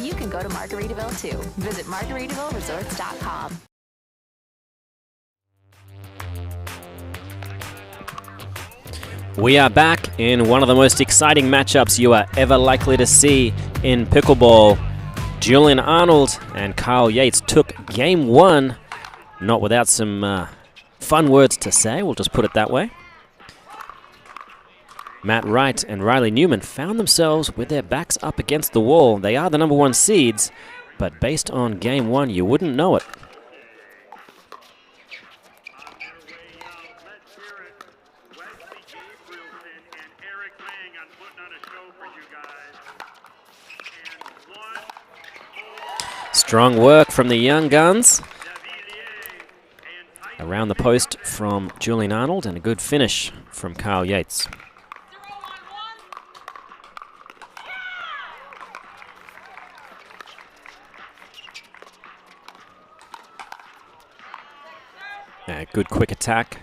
You can go to Margaritaville too. Visit MargaritavilleResorts.com. We are back in one of the most exciting matchups you are ever likely to see in pickleball. Julian Arnold and Kyle Yates took game one, not without some fun words to say, we'll just put it that way. Matt Wright and Riley Newman found themselves with their backs up against the wall. They are the number one seeds, but based on game one, you wouldn't know it. Strong work from the young guns. Around the post from Julian Arnold and a good finish from Kyle Yates. Good quick attack.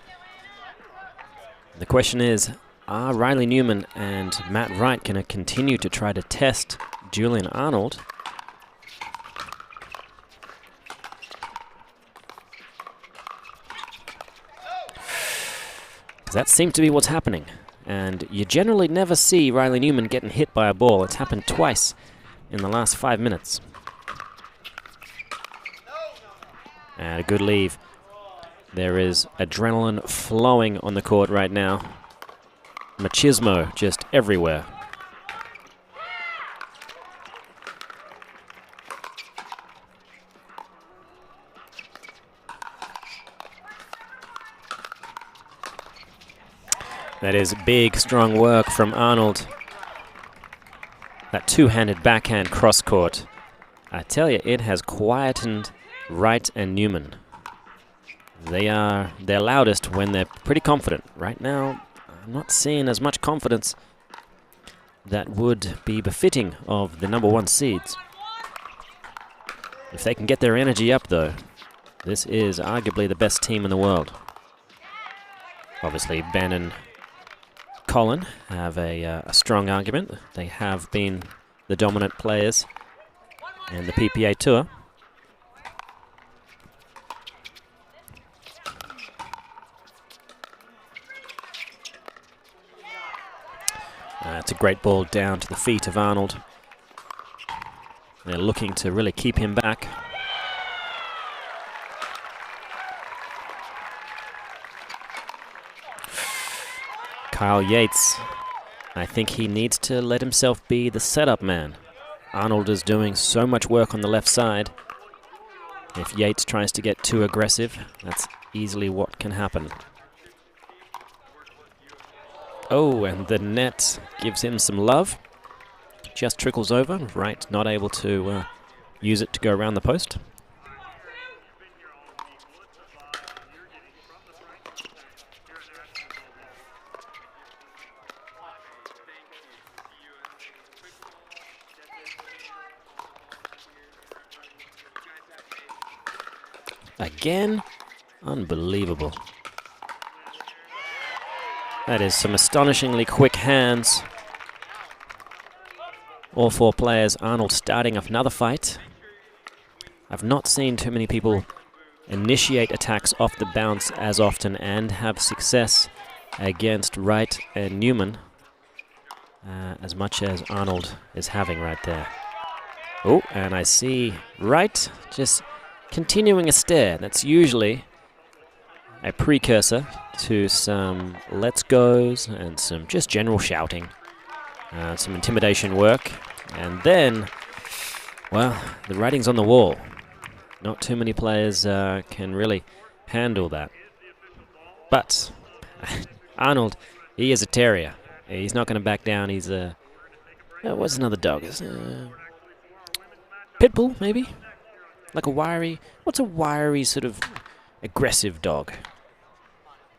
The question is, are Riley Newman and Matt Wright going to continue to try to test Julian Arnold? Because that seems to be what's happening. And you generally never see Riley Newman getting hit by a ball. It's happened twice in the last 5 minutes. And a good leave. There is adrenaline flowing on the court right now. Machismo just everywhere. That is big, strong work from Arnold. That two-handed backhand cross-court. I tell you, it has quietened Wright and Newman. They're loudest when they're pretty confident. Right now, I'm not seeing as much confidence that would be befitting of the number one seeds. If they can get their energy up, though, this is arguably the best team in the world. Obviously, Ben and Colin have a strong argument. They have been the dominant players in the PPA Tour. It's a great ball down to the feet of Arnold. They're looking to really keep him back. Kyle Yates, I think he needs to let himself be the setup man. Arnold is doing so much work on the left side. If Yates tries to get too aggressive, that's easily what can happen. Oh, and the net gives him some love. Just trickles over. Wright not able to use it to go around the post. Again, Unbelievable. That is some astonishingly quick hands. All four players. Arnold starting another fight. I've not seen too many people initiate attacks off the bounce as often and have success against Wright and Newman as much as Arnold is having right there. Oh, and I see Wright just continuing a stare. That's usually a precursor to some let's goes and some just general shouting, some intimidation work, and then, well, the writing's on the wall. Not too many players can really handle that. But Arnold, he is a terrier. He's not going to back down. He's a... what's another dog? Pitbull, maybe? Like a wiry... What's a wiry sort of aggressive dog?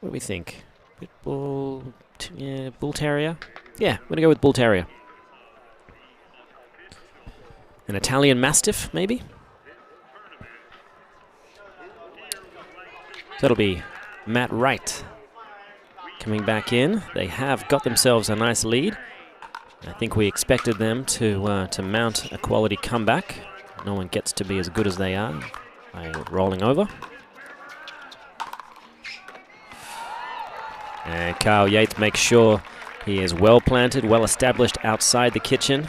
What do we think? Pitbull... yeah, bull terrier? Yeah, I'm going to go with bull terrier. An Italian Mastiff, maybe? So it'll be Matt Wright coming back in. They have got themselves a nice lead. I think we expected them to mount a quality comeback. No one gets to be as good as they are by rolling over. And Kyle Yates makes sure he is well planted, well established outside the kitchen.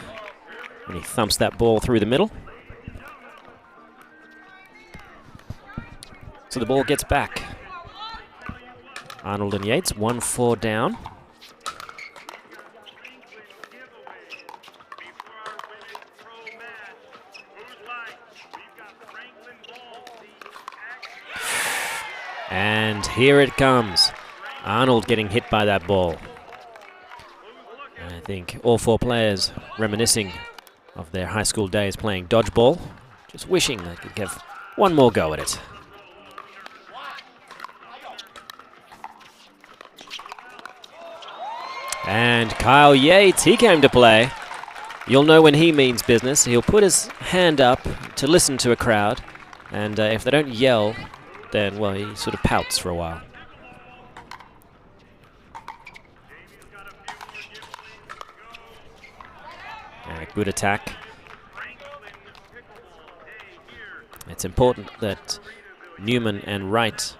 And he thumps that ball through the middle. So the ball gets back. Arnold and Yates, 1-4 down. And here it comes. Arnold getting hit by that ball. I think all four players reminiscing of their high school days playing dodgeball, just wishing they could give one more go at it. And Kyle Yates, he came to play. You'll know when he means business. He'll put his hand up to listen to a crowd, and if they don't yell, then, well, he sort of pouts for a while. Good attack. It's important that Newman and Wright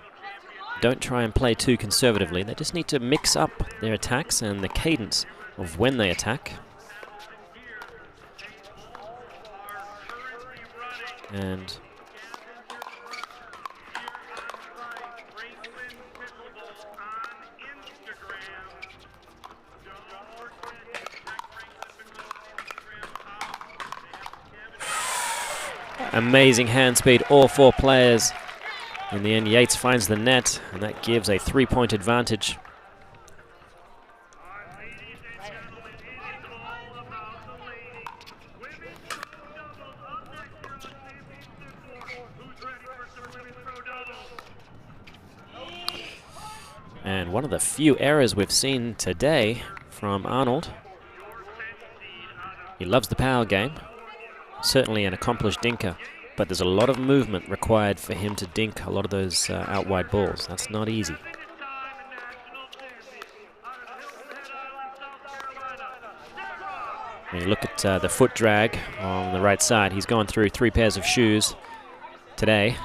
don't try and play too conservatively. They just need to mix up their attacks and the cadence of when they attack. And amazing hand speed, all four players. In the end, Yates finds the net, and that gives a 3-point advantage. And one of the few errors we've seen today from Arnold. He loves the power game. Certainly an accomplished dinker, but there's a lot of movement required for him to dink a lot of those out wide balls. That's not easy. When you look at the foot drag on the right side, he's gone through 3 pairs of shoes today.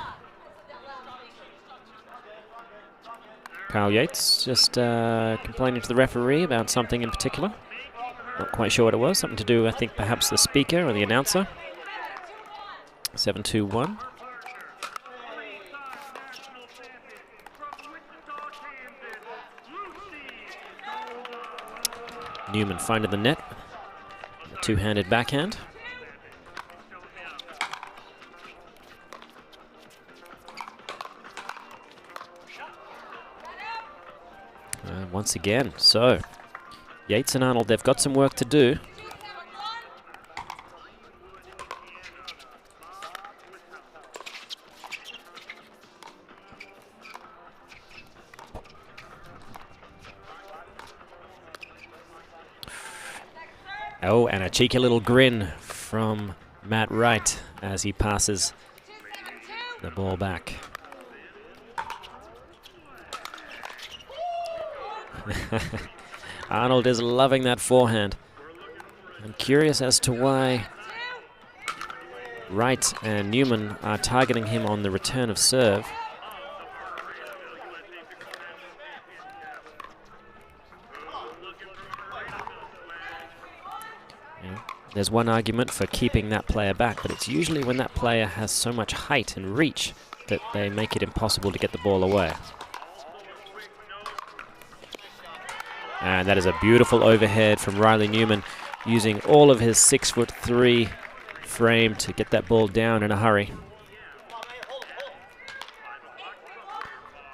Kyle Yates just complaining to the referee about something in particular. Not quite sure what it was. Something to do, I think, perhaps the speaker or the announcer. 7-2-1. Newman finding the net. The two-handed backhand. Once again, so Yates and Arnold, they've got some work to do. Oh, and a cheeky little grin from Matt Wright as he passes the ball back. Arnold is loving that forehand. I'm curious as to why Wright and Newman are targeting him on the return of serve. Yeah, there's one argument for keeping that player back, but it's usually when that player has so much height and reach that they make it impossible to get the ball away. And that is a beautiful overhead from Riley Newman, using all of his 6'3" frame to get that ball down in a hurry.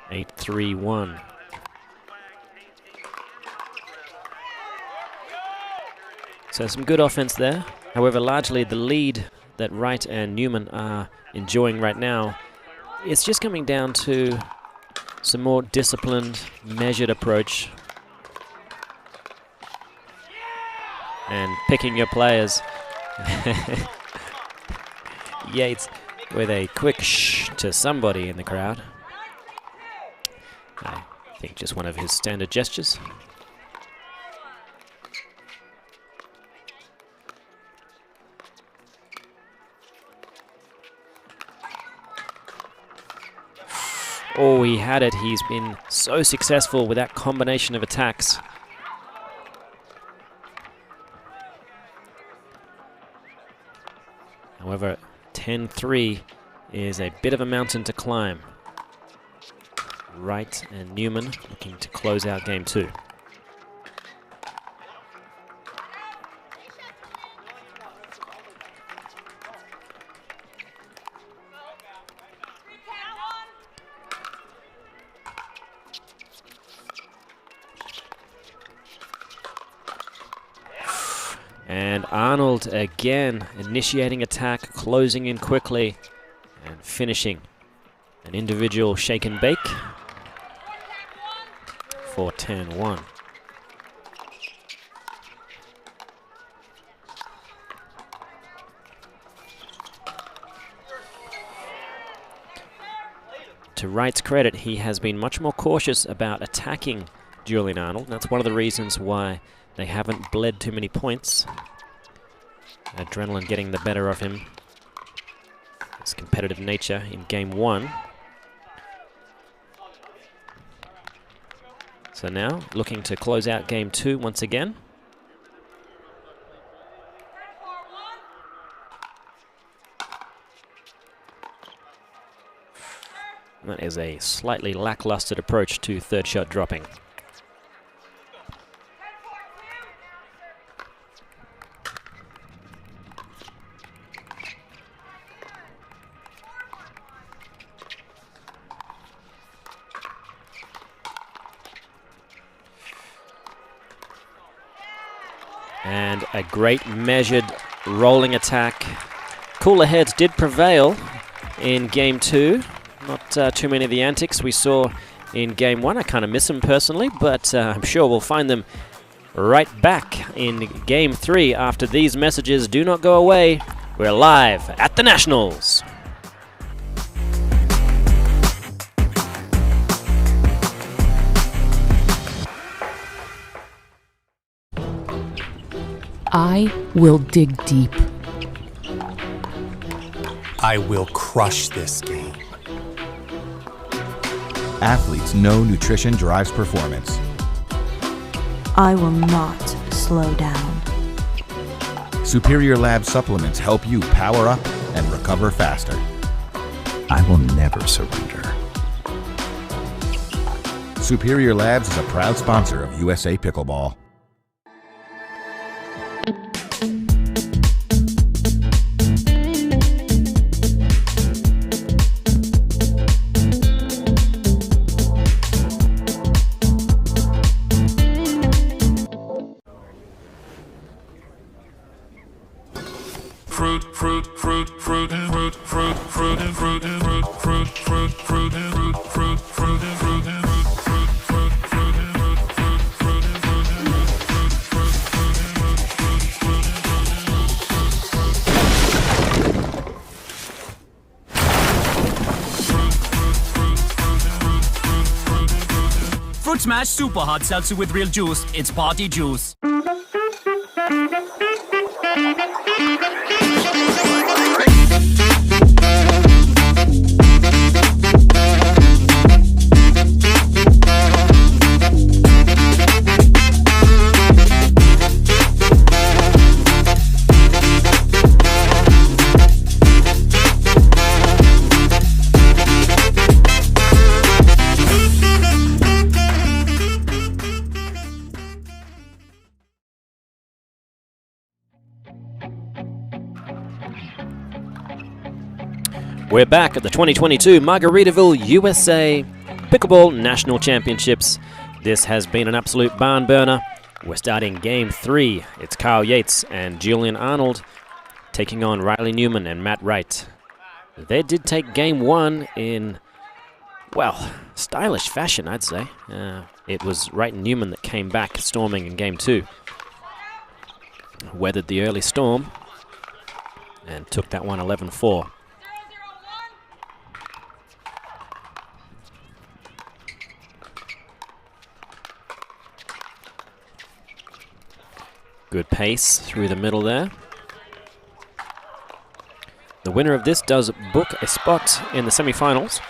8-3-1. So some good offense there. However, largely the lead that Wright and Newman are enjoying right now, it's just coming down to some more disciplined, measured approach and picking your players. Yates with a quick shh to somebody in the crowd. I think just one of his standard gestures. Oh, he had it. He's been so successful with that combination of attacks. However, 10-3 is a bit of a mountain to climb. Wright and Newman looking to close out game 2. And Arnold again initiating attack, closing in quickly, and finishing an individual shake and bake for 10-1. To Wright's credit, he has been much more cautious about attacking Julian Arnold. That's one of the reasons why they haven't bled too many points. Adrenaline getting the better of him. His competitive nature in game 1. So now looking to close out game 2 once again. That is a slightly lackluster approach to third shot dropping. And a great measured rolling attack. Cooler heads did prevail in game 2. Not too many of the antics we saw in game 1. I kind of miss them personally, but I'm sure we'll find them right back in game 3 after these messages. Do not go away. We're live at the Nationals. I will dig deep. I will crush this game. Athletes know nutrition drives performance. I will not slow down. Superior Lab supplements help you power up and recover faster. I will never surrender. Superior Labs is a proud sponsor of USA Pickleball. Fruit Smash Super Hot Seltzer with real juice. It's party juice. We're back at the 2022 Margaritaville, USA Pickleball National Championships. This has been an absolute barn burner. We're starting Game 3. It's Kyle Yates and Julian Arnold taking on Riley Newman and Matt Wright. They did take Game 1 in, well, stylish fashion, I'd say. It was Wright and Newman that came back storming in Game 2. Weathered the early storm and took that one 11-4. Good pace through the middle there. The winner of this does book a spot in the semi-finals.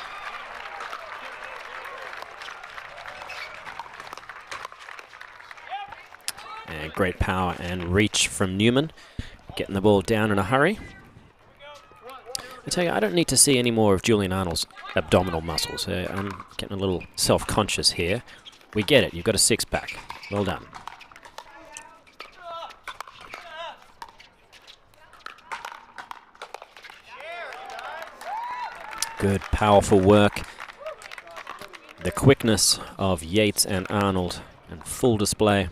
And great power and reach from Newman, getting the ball down in a hurry. I tell you, I don't need to see any more of Julian Arnold's abdominal muscles. I'm getting a little self-conscious here. We get it, you've got a six-pack. Well done. Good, powerful work. The quickness of Yates and Arnold in full display.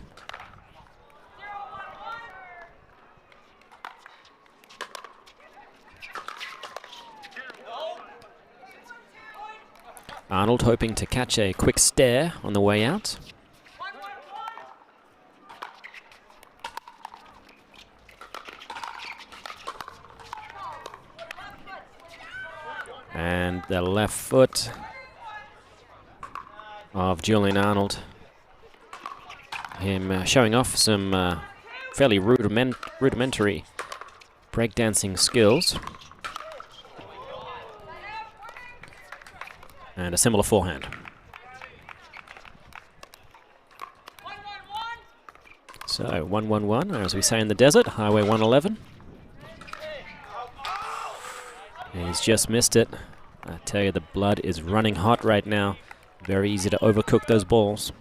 Arnold hoping to catch a quick stare on the way out. And the left foot of Julian Arnold. Him showing off some fairly rudimentary breakdancing skills. And a similar forehand. So 1-1-1, as we say in the desert, Highway 111. He's just missed it. I tell you, the blood is running hot right now. Very easy to overcook those balls.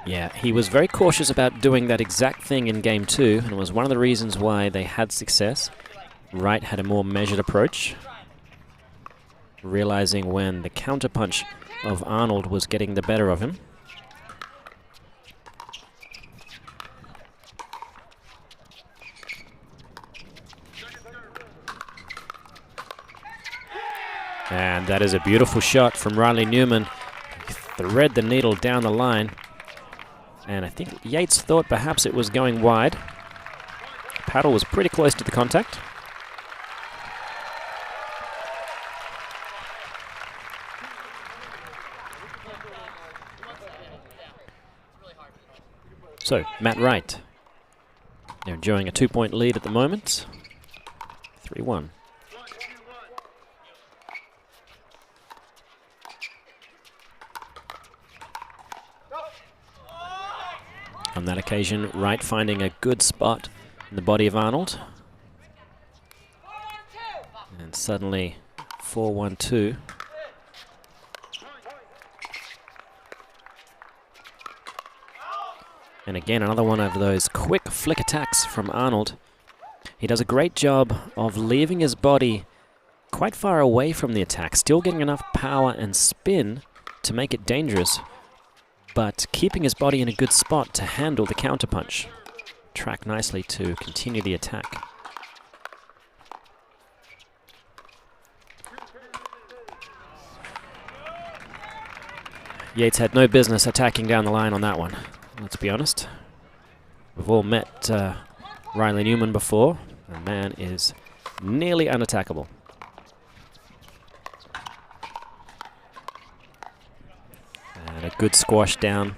Yeah, he was very cautious about doing that exact thing in Game 2, and it was one of the reasons why they had success. Wright had a more measured approach, realizing when the counterpunch of Arnold was getting the better of him. And that is a beautiful shot from Riley Newman. Thread the needle down the line. And I think Yates thought perhaps it was going wide. Paddle was pretty close to the contact. So, Matt Wright. They're enjoying a 2-point lead at the moment. 3-1. On that occasion, Wright finding a good spot in the body of Arnold. And suddenly, 4-1-2. And again, another one of those quick flick attacks from Arnold. He does a great job of leaving his body quite far away from the attack, still getting enough power and spin to make it dangerous, but keeping his body in a good spot to handle the counterpunch. Track nicely to continue the attack. Yates had no business attacking down the line on that one. let's be honest. We've all met Riley Newman before. The man is nearly unattackable. And a good squash down.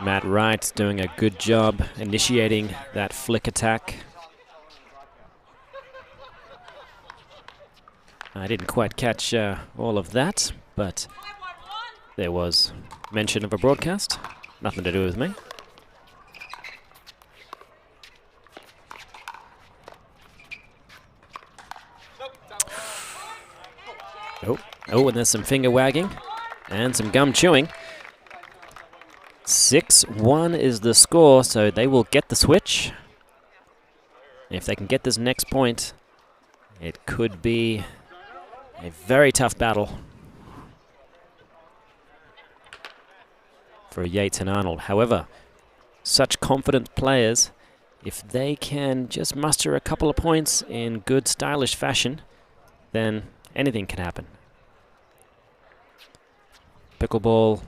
Matt Wright doing a good job initiating that flick attack. I didn't quite catch all of that, but there was mention of a broadcast. Nothing to do with me. Oh, and there's some finger wagging and some gum chewing. 6-1 is the score, so they will get the switch. If they can get this next point, it could be a very tough battle for Yates and Arnold. However, such confident players, if they can just muster a couple of points in good, stylish fashion, then anything can happen. Pickleball,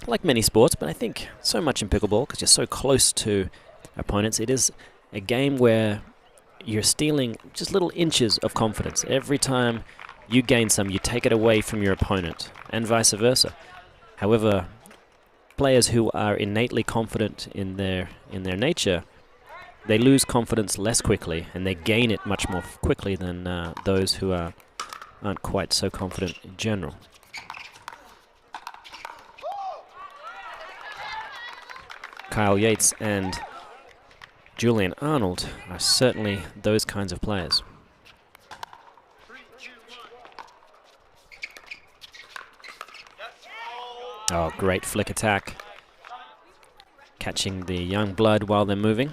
like many sports, but I think so much in pickleball because you're so close to opponents, it is a game where you're stealing just little inches of confidence. Every time you gain some, you take it away from your opponent, and vice versa. However, players who are innately confident in their nature, they lose confidence less quickly, and they gain it much more quickly than those who aren't quite so confident in general. Kyle Yates and Julian Arnold are certainly those kinds of players. Oh, great flick attack. Catching the young blood while they're moving.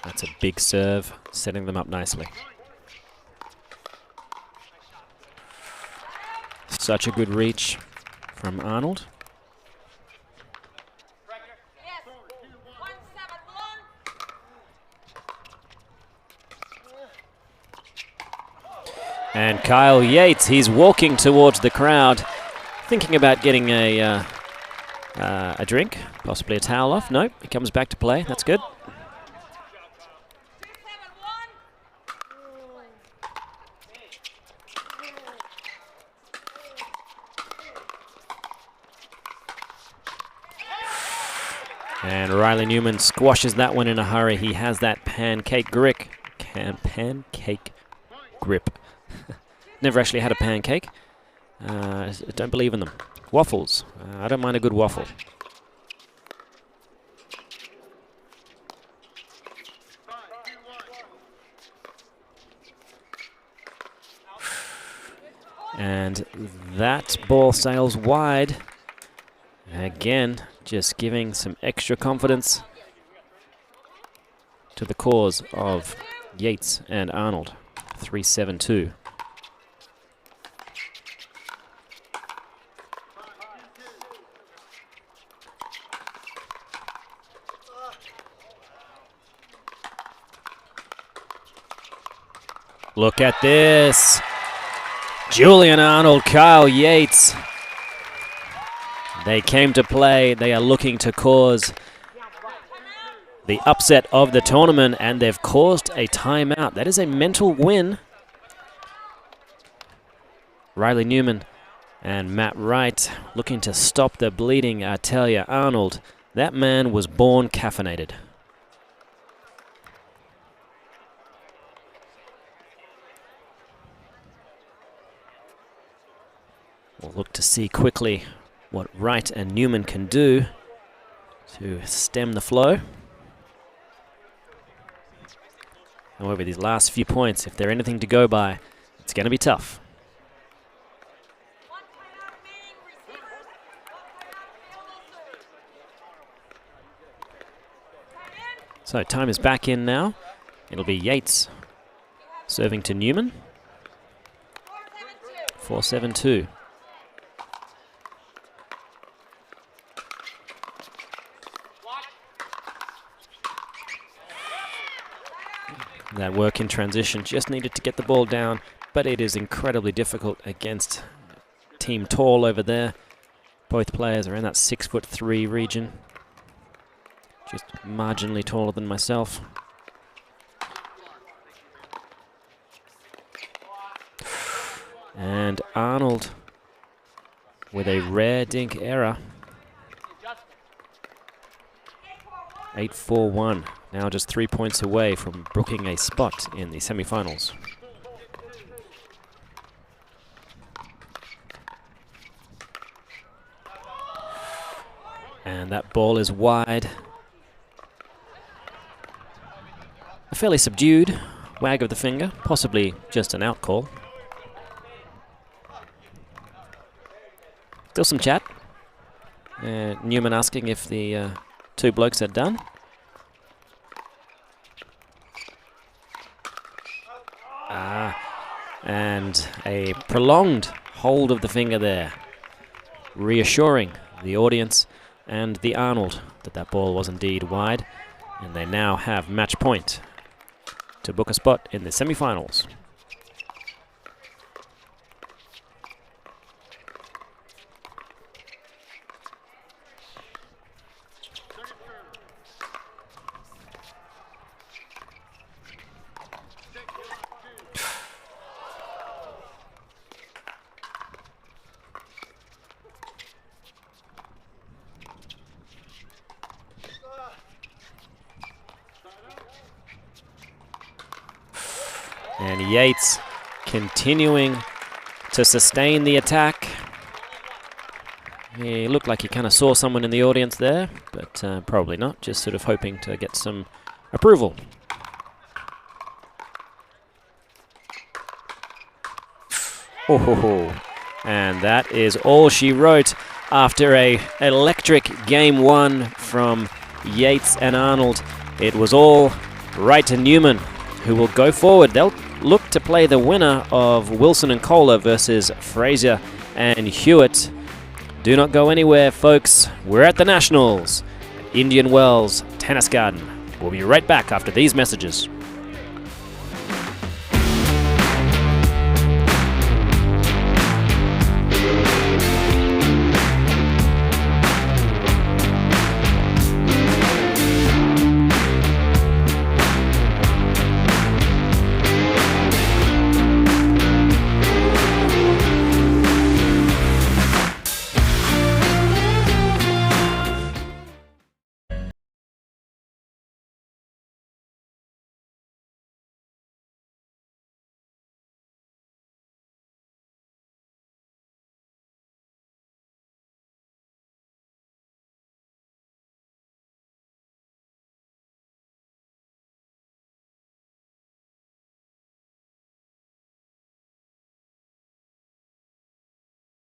That's a big serve, setting them up nicely. Such a good reach from Arnold. And Kyle Yates, he's walking towards the crowd, thinking about getting a drink, possibly a towel off. No, he comes back to play. That's good. And Riley Newman squashes that one in a hurry. He has that pancake grip. Pancake grip. Never actually had a pancake. Don't believe in them. Waffles. I don't mind a good waffle. And that ball sails wide. Again, just giving some extra confidence to the cause of Yates and Arnold. 3-7-2. Look at this. Julian Arnold, Kyle Yates. They came to play. They are looking to cause the upset of the tournament, and they've caused a timeout. That is a mental win. Riley Newman and Matt Wright looking to stop the bleeding. I tell you, Arnold, that man was born caffeinated. We'll look to see quickly what Wright and Newman can do to stem the flow. However, these last few points, if they're anything to go by, it's going to be tough. So time is back in now. It'll be Yates serving to Newman. 4-7-2. That work in transition, just needed to get the ball down, but it is incredibly difficult against Team Tall over there. Both players are in that 6'3" region. Just marginally taller than myself. And Arnold with a rare dink error. 8-4-1. Now just 3 points away from booking a spot in the semi-finals. And that ball is wide. A fairly subdued wag of the finger, possibly just an out call. Still some chat. Newman asking if the two blokes are done. And a prolonged hold of the finger there, reassuring the audience and the Arnold that that ball was indeed wide, and they now have match point to book a spot in the semi-finals. And Yates continuing to sustain the attack. He looked like he kind of saw someone in the audience there, but probably not, just sort of hoping to get some approval. Oh, and that is all she wrote after a electric game one from Yates and Arnold. It was all Wright and Newman who will go forward. They'll look to play the winner of Wilson and Kohler versus Fraser and Hewitt. Do not go anywhere, folks. We're at the Nationals, Indian Wells Tennis Garden. We'll be right back after these messages.